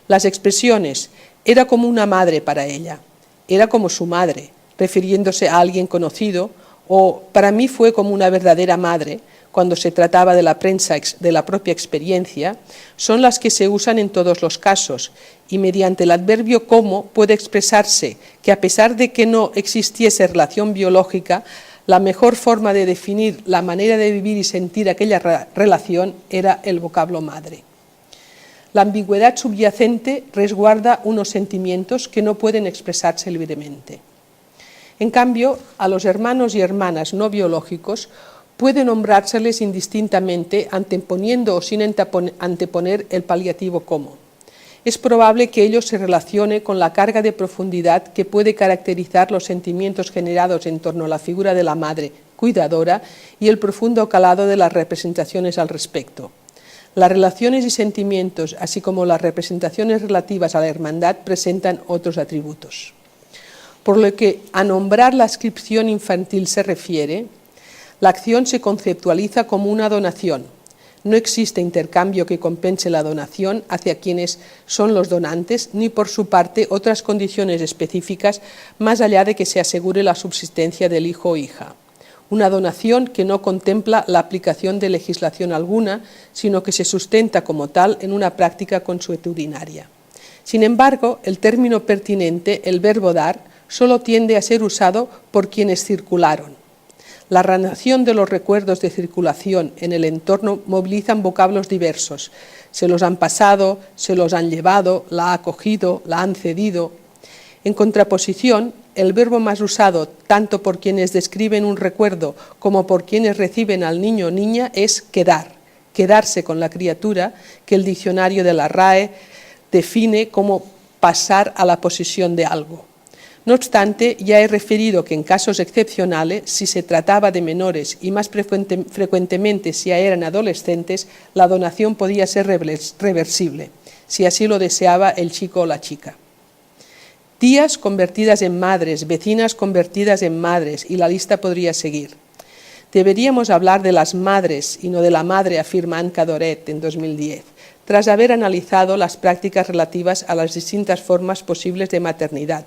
Las expresiones «era como una madre para ella», «era como su madre», refiriéndose a alguien conocido, o «para mí fue como una verdadera madre», cuando se trataba de la prensa de la propia experiencia, son las que se usan en todos los casos y mediante el adverbio como puede expresarse que a pesar de que no existiese relación biológica, la mejor forma de definir la manera de vivir y sentir aquella relación era el vocablo madre. La ambigüedad subyacente resguarda unos sentimientos que no pueden expresarse libremente. En cambio, a los hermanos y hermanas no biológicos puede nombrárseles indistintamente anteponiendo o sin anteponer el paliativo como. Es probable que ello se relacione con la carga de profundidad que puede caracterizar los sentimientos generados en torno a la figura de la madre cuidadora y el profundo calado de las representaciones al respecto. Las relaciones y sentimientos, así como las representaciones relativas a la hermandad, presentan otros atributos. Por lo que a nombrar la ascripción infantil se refiere, la acción se conceptualiza como una donación. No existe intercambio que compense la donación hacia quienes son los donantes, ni por su parte otras condiciones específicas más allá de que se asegure la subsistencia del hijo o hija. Una donación que no contempla la aplicación de legislación alguna, sino que se sustenta como tal en una práctica consuetudinaria. Sin embargo, el término pertinente, el verbo dar, solo tiende a ser usado por quienes circularon. La relación de los recuerdos de circulación en el entorno movilizan vocablos diversos. Se los han pasado, se los han llevado, la ha acogido, la han cedido. En contraposición, el verbo más usado tanto por quienes describen un recuerdo como por quienes reciben al niño o niña es quedar, quedarse con la criatura, que el diccionario de la RAE define como pasar a la posesión de algo. No obstante, ya he referido que en casos excepcionales, si se trataba de menores y más frecuentemente si eran adolescentes, la donación podía ser reversible, si así lo deseaba el chico o la chica. Tías convertidas en madres, vecinas convertidas en madres, y la lista podría seguir. Deberíamos hablar de las madres y no de la madre, afirma Anne Cadoret en 2010, tras haber analizado las prácticas relativas a las distintas formas posibles de maternidad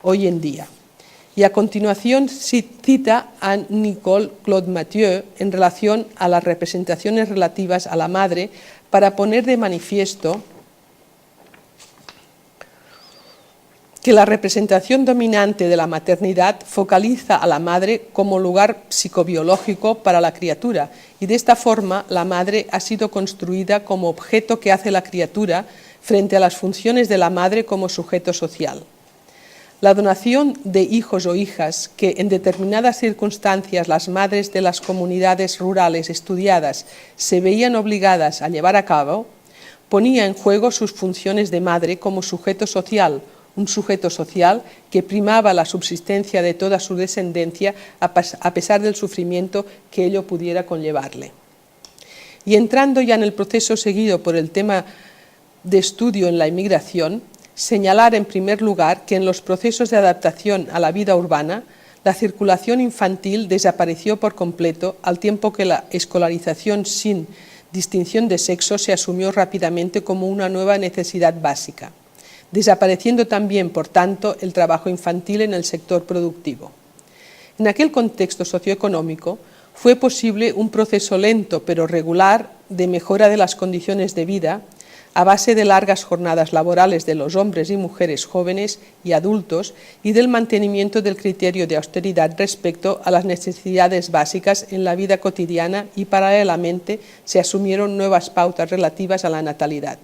hoy en día. Y a continuación cita a Nicole Claude Mathieu en relación a las representaciones relativas a la madre para poner de manifiesto que la representación dominante de la maternidad focaliza a la madre como lugar psicobiológico para la criatura y de esta forma la madre ha sido construida como objeto que hace la criatura frente a las funciones de la madre como sujeto social. La donación de hijos o hijas que en determinadas circunstancias las madres de las comunidades rurales estudiadas se veían obligadas a llevar a cabo, ponía en juego sus funciones de madre como sujeto social, un sujeto social que primaba la subsistencia de toda su descendencia a pesar del sufrimiento que ello pudiera conllevarle. Y entrando ya en el proceso seguido por el tema de estudio en la inmigración, señalar en primer lugar que en los procesos de adaptación a la vida urbana, la circulación infantil desapareció por completo al tiempo que la escolarización sin distinción de sexo se asumió rápidamente como una nueva necesidad básica. desapareciendo también, por tanto, el trabajo infantil en el sector productivo. En aquel contexto socioeconómico fue posible un proceso lento pero regular de mejora de las condiciones de vida a base de largas jornadas laborales de los hombres y mujeres jóvenes y adultos y del mantenimiento del criterio de austeridad respecto a las necesidades básicas en la vida cotidiana y paralelamente se asumieron nuevas pautas relativas a la natalidad.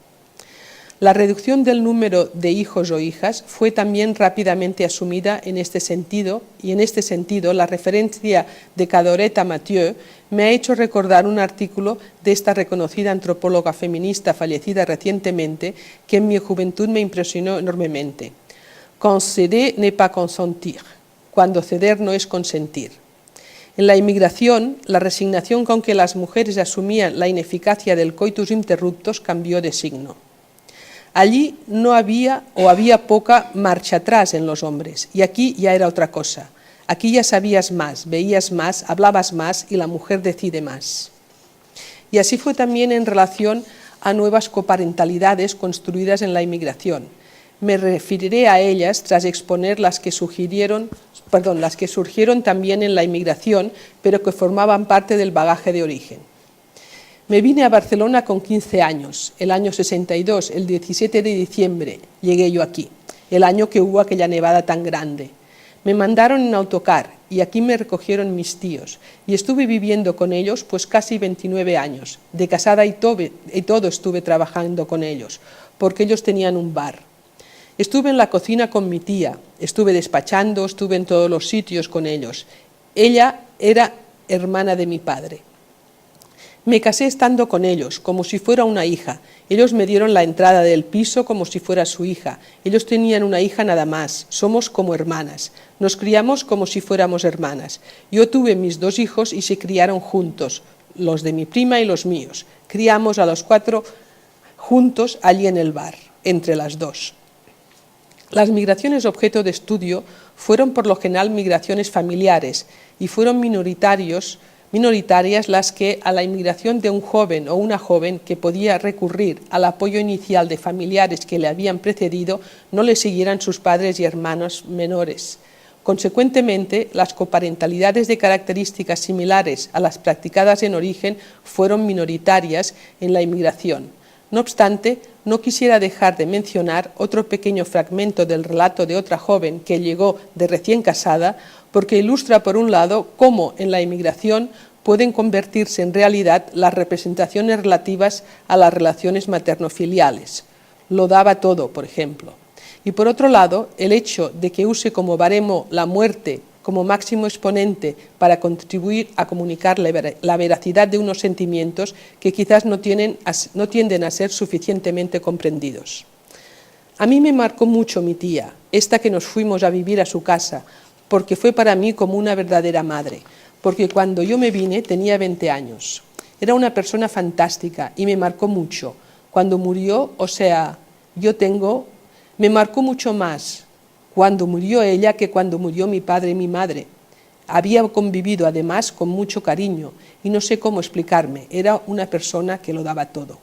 La reducción del número de hijos o hijas fue también rápidamente asumida en este sentido, y en este sentido la referencia de Cadoreta Mathieu me ha hecho recordar un artículo de esta reconocida antropóloga feminista fallecida recientemente que en mi juventud me impresionó enormemente. Quand céder n'est pas consentir, cuando ceder no es consentir. En la inmigración, la resignación con que las mujeres asumían la ineficacia del coitus interruptus cambió de signo. Allí no había o había poca marcha atrás en los hombres, y aquí ya era otra cosa. Aquí ya sabías más, veías más, hablabas más y la mujer decide más. Y así fue también en relación a nuevas coparentalidades construidas en la inmigración. Me referiré a ellas tras exponer las que surgieron también en la inmigración, pero que formaban parte del bagaje de origen. Me vine a Barcelona con 15 años, el año 62, el 17 de diciembre, llegué yo aquí, el año que hubo aquella nevada tan grande. Me mandaron en autocar y aquí me recogieron mis tíos y estuve viviendo con ellos pues casi 29 años. De casada y todo estuve trabajando con ellos, porque ellos tenían un bar. Estuve en la cocina con mi tía, estuve despachando, estuve en todos los sitios con ellos. Ella era hermana de mi padre. Me casé estando con ellos, como si fuera una hija. Ellos me dieron la entrada del piso como si fuera su hija. Ellos tenían una hija nada más. Somos como hermanas. Nos criamos como si fuéramos hermanas. Yo tuve mis 2 hijos y se criaron juntos, los de mi prima y los míos. Criamos a los 4 juntos allí en el bar, entre las 2. Las migraciones objeto de estudio fueron por lo general migraciones familiares y fueron minoritarias las que a la inmigración de un joven o una joven que podía recurrir al apoyo inicial de familiares que le habían precedido no le siguieran sus padres y hermanos menores. Consecuentemente, las coparentalidades de características similares a las practicadas en origen fueron minoritarias en la inmigración. No obstante, no quisiera dejar de mencionar otro pequeño fragmento del relato de otra joven que llegó de recién casada, porque ilustra por un lado cómo en la inmigración pueden convertirse en realidad las representaciones relativas a las relaciones materno-filiales. Lo daba todo, por ejemplo. Y por otro lado, el hecho de que use como baremo la muerte como máximo exponente para contribuir a comunicar la veracidad de unos sentimientos que quizás no tienden a ser suficientemente comprendidos. A mí me marcó mucho mi tía, esta que nos fuimos a vivir a su casa, porque fue para mí como una verdadera madre, porque cuando yo me vine tenía 20 años. Era una persona fantástica y me marcó mucho. Cuando murió, me marcó mucho más cuando murió ella que cuando murió mi padre y mi madre. Había convivido además con mucho cariño y no sé cómo explicarme, era una persona que lo daba todo.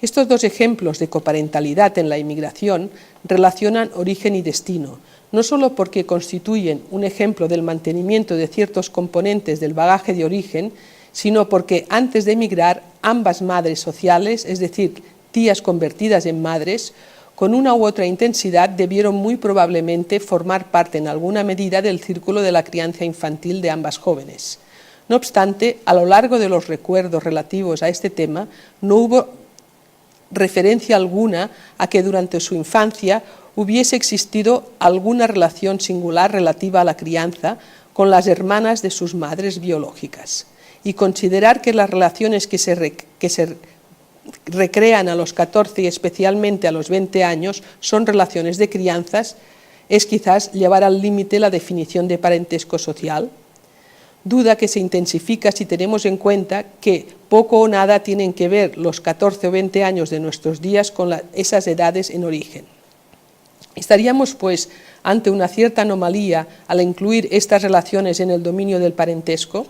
Estos 2 ejemplos de coparentalidad en la inmigración relacionan origen y destino, no solo porque constituyen un ejemplo del mantenimiento de ciertos componentes del bagaje de origen, sino porque antes de emigrar ambas madres sociales, es decir, tías convertidas en madres, con una u otra intensidad debieron muy probablemente formar parte en alguna medida del círculo de la crianza infantil de ambas jóvenes. No obstante, a lo largo de los recuerdos relativos a este tema, no hubo referencia alguna a que durante su infancia hubiese existido alguna relación singular relativa a la crianza con las hermanas de sus madres biológicas. Y considerar que las relaciones que se recrean a los 14 y especialmente a los 20 años son relaciones de crianzas, es quizás llevar al límite la definición de parentesco social. Duda que se intensifica si tenemos en cuenta que poco o nada tienen que ver los 14 o 20 años de nuestros días con esas edades en origen. Estaríamos, pues, ante una cierta anomalía al incluir estas relaciones en el dominio del parentesco.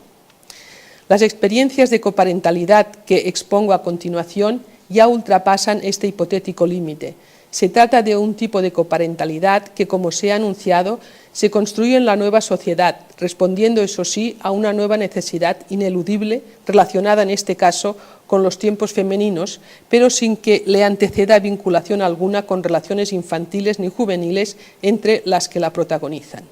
Las experiencias de coparentalidad que expongo a continuación ya ultrapasan este hipotético límite. Se trata de un tipo de coparentalidad que, como se ha anunciado, se construye en la nueva sociedad, respondiendo, eso sí, a una nueva necesidad ineludible relacionada en este caso con los tiempos femeninos, pero sin que le anteceda vinculación alguna con relaciones infantiles ni juveniles entre las que la protagonizan.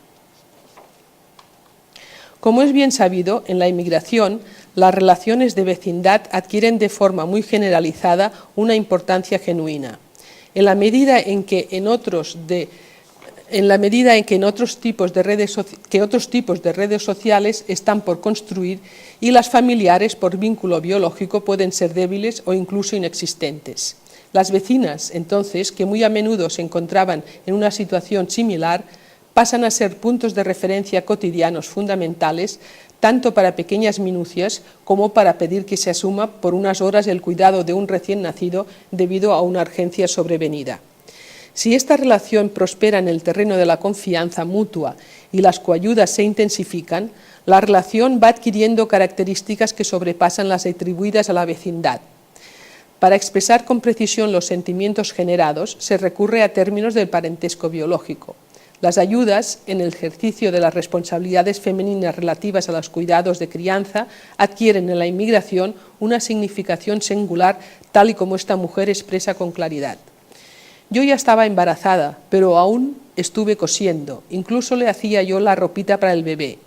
Como es bien sabido, en la inmigración, las relaciones de vecindad adquieren de forma muy generalizada una importancia genuina. En la medida en que otros tipos de redes sociales están por construir y las familiares por vínculo biológico pueden ser débiles o incluso inexistentes. Las vecinas, entonces, que muy a menudo se encontraban en una situación similar, pasan a ser puntos de referencia cotidianos fundamentales, tanto para pequeñas minucias como para pedir que se asuma por unas horas el cuidado de un recién nacido debido a una urgencia sobrevenida. Si esta relación prospera en el terreno de la confianza mutua y las coayudas se intensifican, la relación va adquiriendo características que sobrepasan las atribuidas a la vecindad. Para expresar con precisión los sentimientos generados, se recurre a términos del parentesco biológico. Las ayudas en el ejercicio de las responsabilidades femeninas relativas a los cuidados de crianza adquieren en la inmigración una significación singular, tal y como esta mujer expresa con claridad. Yo ya estaba embarazada, pero aún estuve cosiendo, incluso le hacía yo la ropita para el bebé.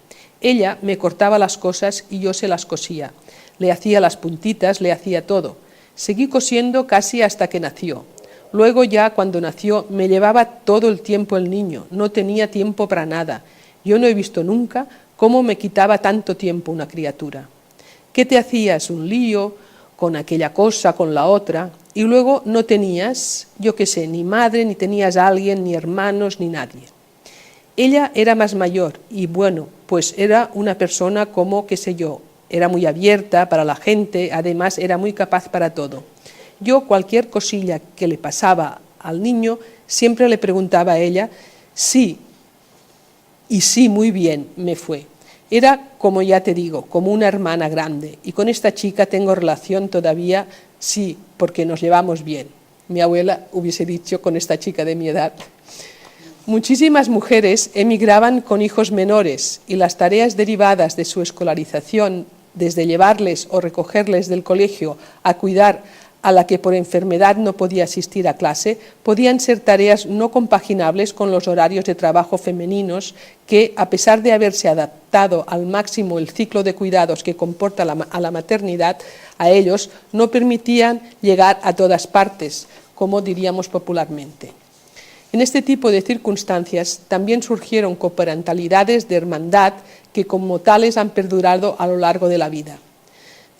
Ella me cortaba las cosas y yo se las cosía. Le hacía las puntitas, le hacía todo. Seguí cosiendo casi hasta que nació. Luego ya cuando nació me llevaba todo el tiempo el niño, no tenía tiempo para nada. Yo no he visto nunca cómo me quitaba tanto tiempo una criatura. ¿Qué te hacías? Un lío con aquella cosa, con la otra, y luego no tenías, yo qué sé, ni madre, ni tenías a alguien, ni hermanos, ni nadie. Ella era más mayor y bueno, pues era una persona como, qué sé yo, era muy abierta para la gente, además era muy capaz para todo. Yo cualquier cosilla que le pasaba al niño, siempre le preguntaba a ella sí, y sí, muy bien, me fue. Era, como ya te digo, como una hermana grande, y con esta chica tengo relación todavía, sí, porque nos llevamos bien. Mi abuela hubiese dicho con esta chica de mi edad. Muchísimas mujeres emigraban con hijos menores y las tareas derivadas de su escolarización, desde llevarles o recogerles del colegio a cuidar a la que por enfermedad no podía asistir a clase, podían ser tareas no compaginables con los horarios de trabajo femeninos que, a pesar de haberse adaptado al máximo el ciclo de cuidados que comporta a la maternidad, a ellos no permitían llegar a todas partes, como diríamos popularmente. En este tipo de circunstancias también surgieron coparentalidades de hermandad que como tales han perdurado a lo largo de la vida.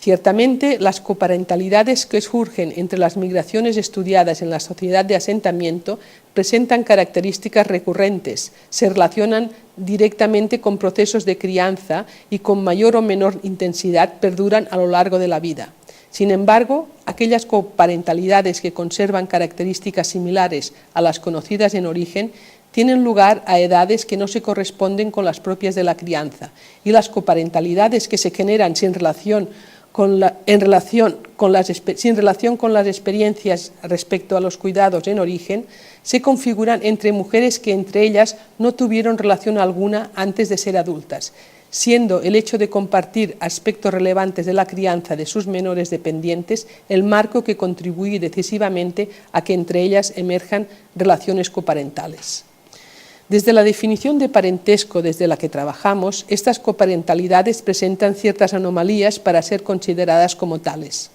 Ciertamente, las coparentalidades que surgen entre las migraciones estudiadas en la sociedad de asentamiento presentan características recurrentes, se relacionan directamente con procesos de crianza y con mayor o menor intensidad perduran a lo largo de la vida. Sin embargo, aquellas coparentalidades que conservan características similares a las conocidas en origen tienen lugar a edades que no se corresponden con las propias de la crianza, y las coparentalidades que se generan sin relación con las experiencias respecto a los cuidados en origen, se configuran entre mujeres que entre ellas no tuvieron relación alguna antes de ser adultas, siendo el hecho de compartir aspectos relevantes de la crianza de sus menores dependientes el marco que contribuye decisivamente a que entre ellas emerjan relaciones coparentales. Desde la definición de parentesco desde la que trabajamos, estas coparentalidades presentan ciertas anomalías para ser consideradas como tales.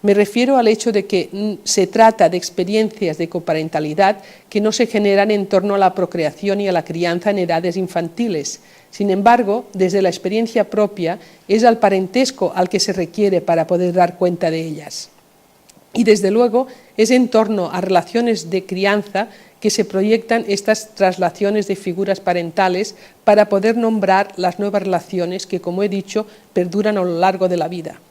Me refiero al hecho de que se trata de experiencias de coparentalidad que no se generan en torno a la procreación y a la crianza en edades infantiles. Sin embargo, desde la experiencia propia, es al parentesco al que se requiere para poder dar cuenta de ellas. Y desde luego, es en torno a relaciones de crianza que se proyectan estas traslaciones de figuras parentales para poder nombrar las nuevas relaciones que, como he dicho, perduran a lo largo de la vida.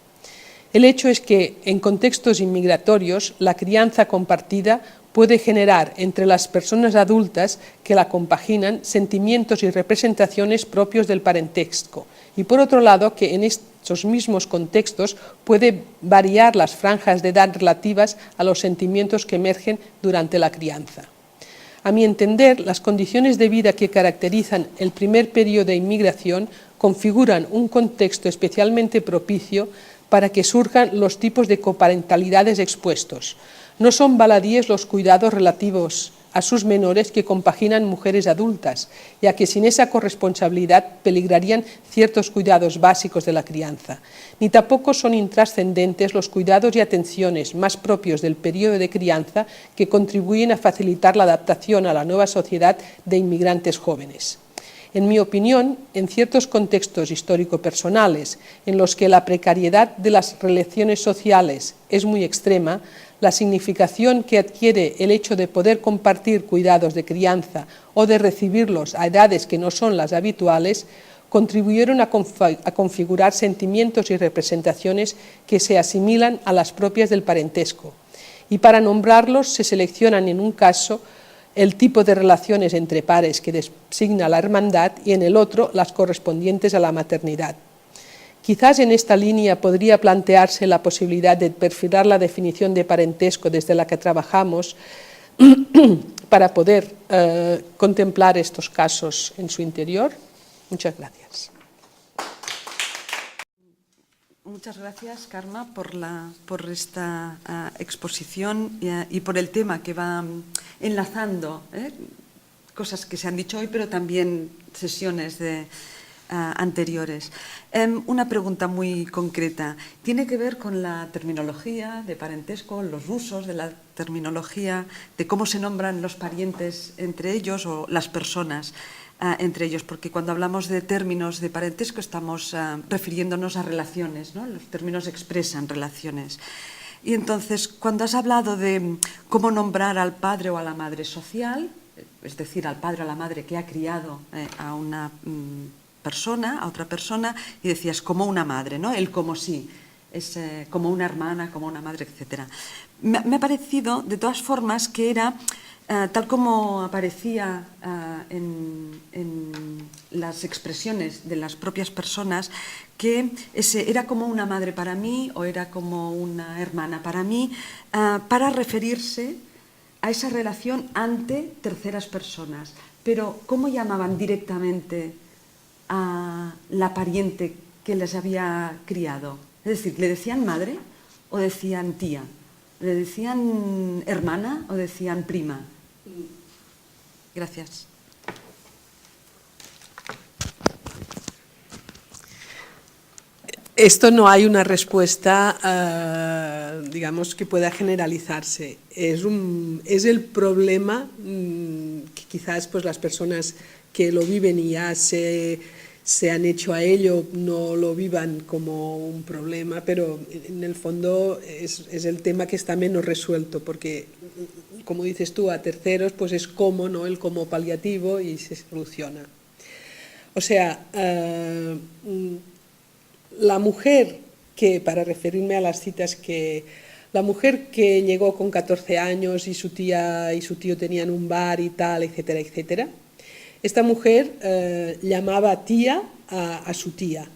El hecho es que, en contextos inmigratorios, la crianza compartida puede generar entre las personas adultas que la compaginan sentimientos y representaciones propios del parentesco, y por otro lado que en esos mismos contextos puede variar las franjas de edad relativas a los sentimientos que emergen durante la crianza. A mi entender, las condiciones de vida que caracterizan el primer periodo de inmigración configuran un contexto especialmente propicio para que surjan los tipos de coparentalidades expuestos. No son baladíes los cuidados relativos a sus menores que compaginan mujeres adultas, ya que sin esa corresponsabilidad peligrarían ciertos cuidados básicos de la crianza. Ni tampoco son intrascendentes los cuidados y atenciones más propios del periodo de crianza que contribuyen a facilitar la adaptación a la nueva sociedad de inmigrantes jóvenes. En mi opinión, en ciertos contextos histórico-personales en los que la precariedad de las relaciones sociales es muy extrema, la significación que adquiere el hecho de poder compartir cuidados de crianza o de recibirlos a edades que no son las habituales, contribuyeron a configurar sentimientos y representaciones que se asimilan a las propias del parentesco. Y para nombrarlos se seleccionan en un caso el tipo de relaciones entre pares que designa la hermandad y en el otro las correspondientes a la maternidad. Quizás en esta línea podría plantearse la posibilidad de perfilar la definición de parentesco desde la que trabajamos para poder contemplar estos casos en su interior. Muchas gracias. Muchas gracias, Carme, por esta exposición y por el tema que va enlazando cosas que se han dicho hoy, pero también sesiones anteriores. Una pregunta muy concreta. Tiene que ver con la terminología de parentesco, los usos de la terminología, de cómo se nombran los parientes entre ellos o las personas entre ellos, porque cuando hablamos de términos de parentesco estamos refiriéndonos a relaciones, ¿no? Los términos expresan relaciones. Y entonces, cuando has hablado de cómo nombrar al padre o a la madre social, es decir, al padre o a la madre que ha criado a una persona, a otra persona, y decías como una madre, ¿no? El como sí, es como una hermana, como una madre, etc. Me ha parecido, de todas formas, que era, tal como aparecía en las expresiones de las propias personas, que era como una madre para mí o era como una hermana para mí, para referirse a esa relación ante terceras personas. Pero, ¿cómo llamaban directamente a la pariente que les había criado? Es decir, ¿le decían madre o decían tía? ¿Le decían hermana o decían prima? Gracias. Esto no hay una respuesta, digamos, que pueda generalizarse. Es el problema que quizás pues, las personas que lo viven y ya se han hecho a ello no lo vivan como un problema, pero en el fondo es el tema que está menos resuelto, porque, como dices tú, a terceros pues es como, ¿no? El como paliativo y se soluciona. O sea, la mujer que, para referirme a las citas, la mujer que llegó con 14 años y su tía y su tío tenían un bar y tal, etcétera, etcétera, esta mujer llamaba tía a su tía,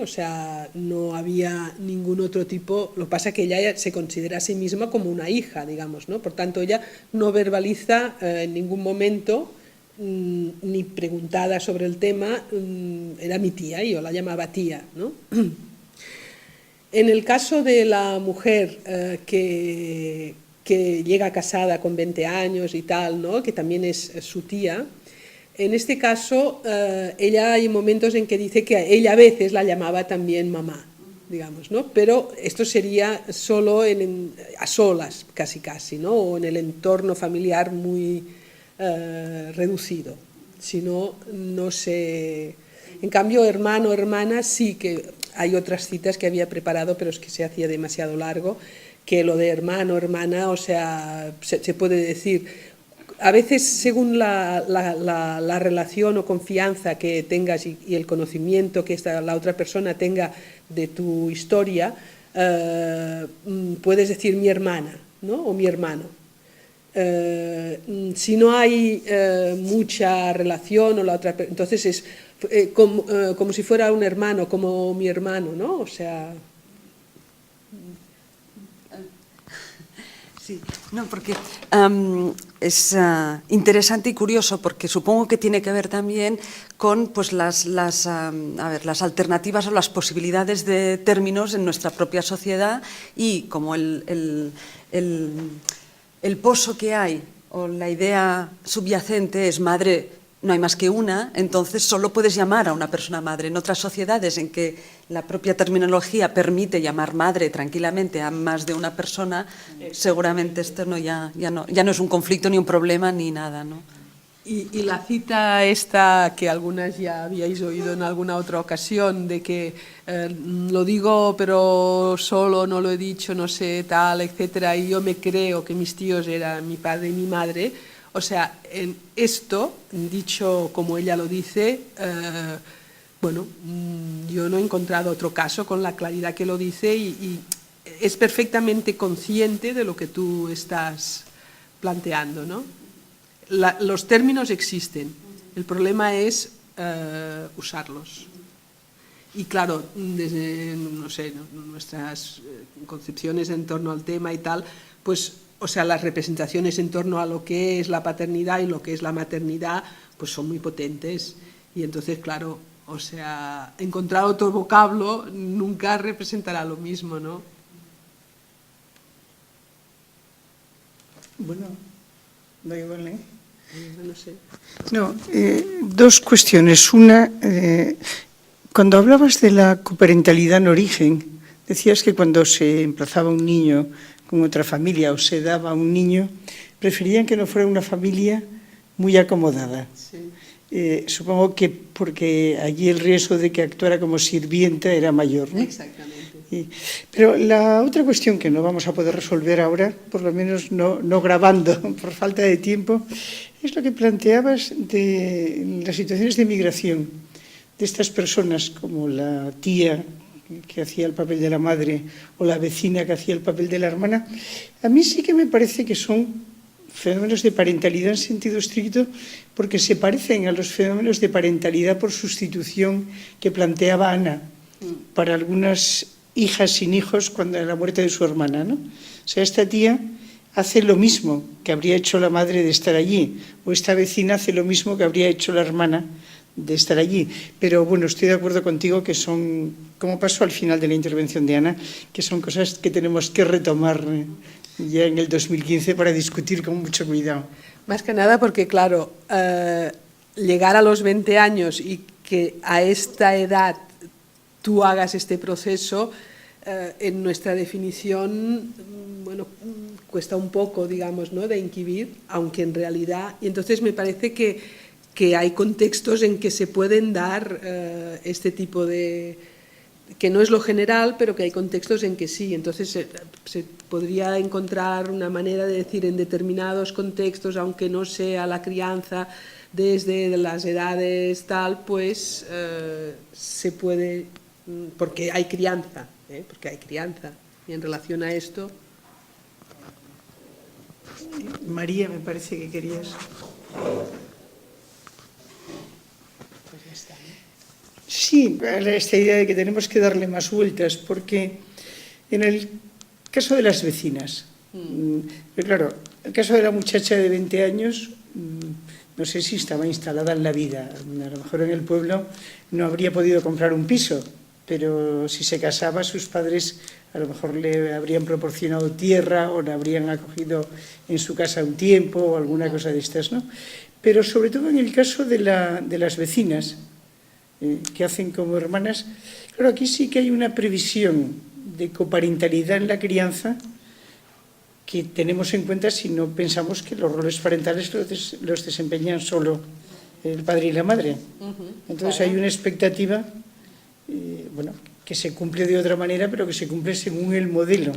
o sea, no había ningún otro tipo. Lo que pasa es que ella se considera a sí misma como una hija, digamos, ¿no? Por tanto, ella no verbaliza en ningún momento, ni preguntada sobre el tema, era mi tía y yo la llamaba tía, ¿no? En el caso de la mujer que llega casada con 20 años y tal, ¿no? Que también es su tía, en este caso ella hay momentos en que dice que ella a veces la llamaba también mamá, digamos, ¿no? Pero esto sería solo a solas, casi, ¿no? O en el entorno familiar muy reducido. Si no, no sé. En cambio, hermano, hermana, sí que hay otras citas que había preparado, pero es que se hacía demasiado largo, que lo de hermano, hermana, o sea, se puede decir. A veces, según la relación o confianza que tengas y el conocimiento que la otra persona tenga de tu historia, puedes decir mi hermana, ¿no? O mi hermano. Si no hay mucha relación, o la otra, entonces es como si fuera un hermano, como mi hermano, ¿no? O sea... Sí, no, porque es interesante y curioso, porque supongo que tiene que ver también con pues, las alternativas o las posibilidades de términos en nuestra propia sociedad, y como el pozo que hay o la idea subyacente es madre, no hay más que una, entonces solo puedes llamar a una persona madre. En otras sociedades en que la propia terminología permite llamar madre tranquilamente a más de una persona, seguramente esto ya no es un conflicto ni un problema ni nada, ¿no? Y la cita esta que algunas ya habíais oído en alguna otra ocasión, de que lo digo pero solo, no lo he dicho, no sé, tal, etcétera, y yo me creo que mis tíos eran mi padre y mi madre. O sea, en esto, dicho como ella lo dice, bueno, yo no he encontrado otro caso con la claridad que lo dice, y es perfectamente consciente de lo que tú estás planteando, ¿no? Los términos existen, el problema es usarlos. Y claro, desde, no sé, nuestras concepciones en torno al tema y tal, pues, o sea, las representaciones en torno a lo que es la paternidad y lo que es la maternidad, pues son muy potentes. Y entonces, claro, o sea, encontrar otro vocablo nunca representará lo mismo, ¿no? Bueno, da igual, ¿eh? No sé. No, dos cuestiones. Una, cuando hablabas de la coparentalidad en origen, decías que cuando se emplazaba un niño con otra familia o se daba a un niño, preferían que no fuera una familia muy acomodada. Sí. Supongo que porque allí el riesgo de que actuara como sirvienta era mayor, ¿no? Exactamente. Pero la otra cuestión que no vamos a poder resolver ahora, por lo menos no grabando por falta de tiempo, es lo que planteabas de las situaciones de migración de estas personas, como la tía que hacía el papel de la madre o la vecina que hacía el papel de la hermana. A mí sí que me parece que son fenómenos de parentalidad en sentido estricto, porque se parecen a los fenómenos de parentalidad por sustitución que planteaba Ana para algunas hijas sin hijos cuando la muerte de su hermana, ¿no? O sea, esta tía hace lo mismo que habría hecho la madre de estar allí, o esta vecina hace lo mismo que habría hecho la hermana de estar allí. Pero bueno, estoy de acuerdo contigo que son, como pasó al final de la intervención de Ana, que son cosas que tenemos que retomar ya en el 2015 para discutir con mucho cuidado. Más que nada porque, claro, llegar a los 20 años y que a esta edad tú hagas este proceso, en nuestra definición, bueno, cuesta un poco, digamos, ¿no?, de inquivir, aunque en realidad... Y entonces me parece que hay contextos en que se pueden dar este tipo de... que no es lo general, pero que hay contextos en que sí. Entonces se podría encontrar una manera de decir en determinados contextos, aunque no sea la crianza desde las edades tal, pues se puede... porque hay crianza, porque hay crianza. Y en relación a esto... María, me parece que querías... Pues ya está, ¿no? Sí, esta idea de que tenemos que darle más vueltas, porque en el caso de las vecinas, claro, el caso de la muchacha de 20 años, no sé si estaba instalada en la vida, a lo mejor en el pueblo no habría podido comprar un piso, pero si se casaba, sus padres a lo mejor le habrían proporcionado tierra o le habrían acogido en su casa un tiempo o alguna cosa de estas, ¿no? Pero sobre todo en el caso de las vecinas, que hacen como hermanas, claro, aquí sí que hay una previsión de coparentalidad en la crianza que tenemos en cuenta si no pensamos que los roles parentales los desempeñan solo el padre y la madre. Entonces hay una expectativa, bueno, que se cumple de otra manera, pero que se cumple según el modelo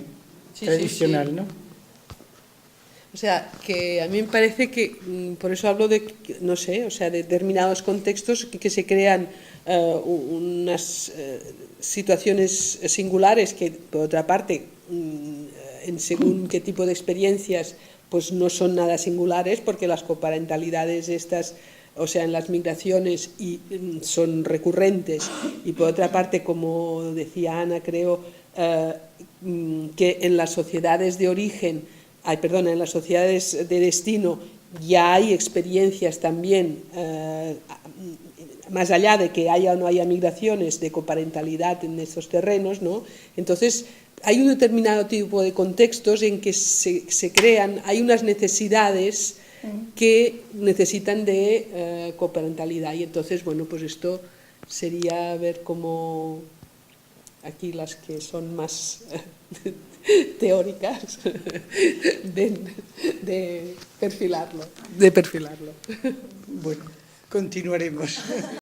tradicional, ¿no? O sea, que a mí me parece que, por eso hablo de, no sé, o sea, de determinados contextos que se crean unas situaciones singulares que, por otra parte, en según qué tipo de experiencias pues no son nada singulares, porque las coparentalidades estas, o sea, en las migraciones son recurrentes, y por otra parte, como decía Ana, creo que en las sociedades de origen, en las sociedades de destino ya hay experiencias también, más allá de que haya o no haya migraciones, de coparentalidad en estos terrenos, ¿no? Entonces, hay un determinado tipo de contextos en que se crean, hay unas necesidades que necesitan de coparentalidad, y entonces, bueno, pues esto sería ver cómo aquí las que son más teóricas de perfilarlo. Bueno, continuaremos.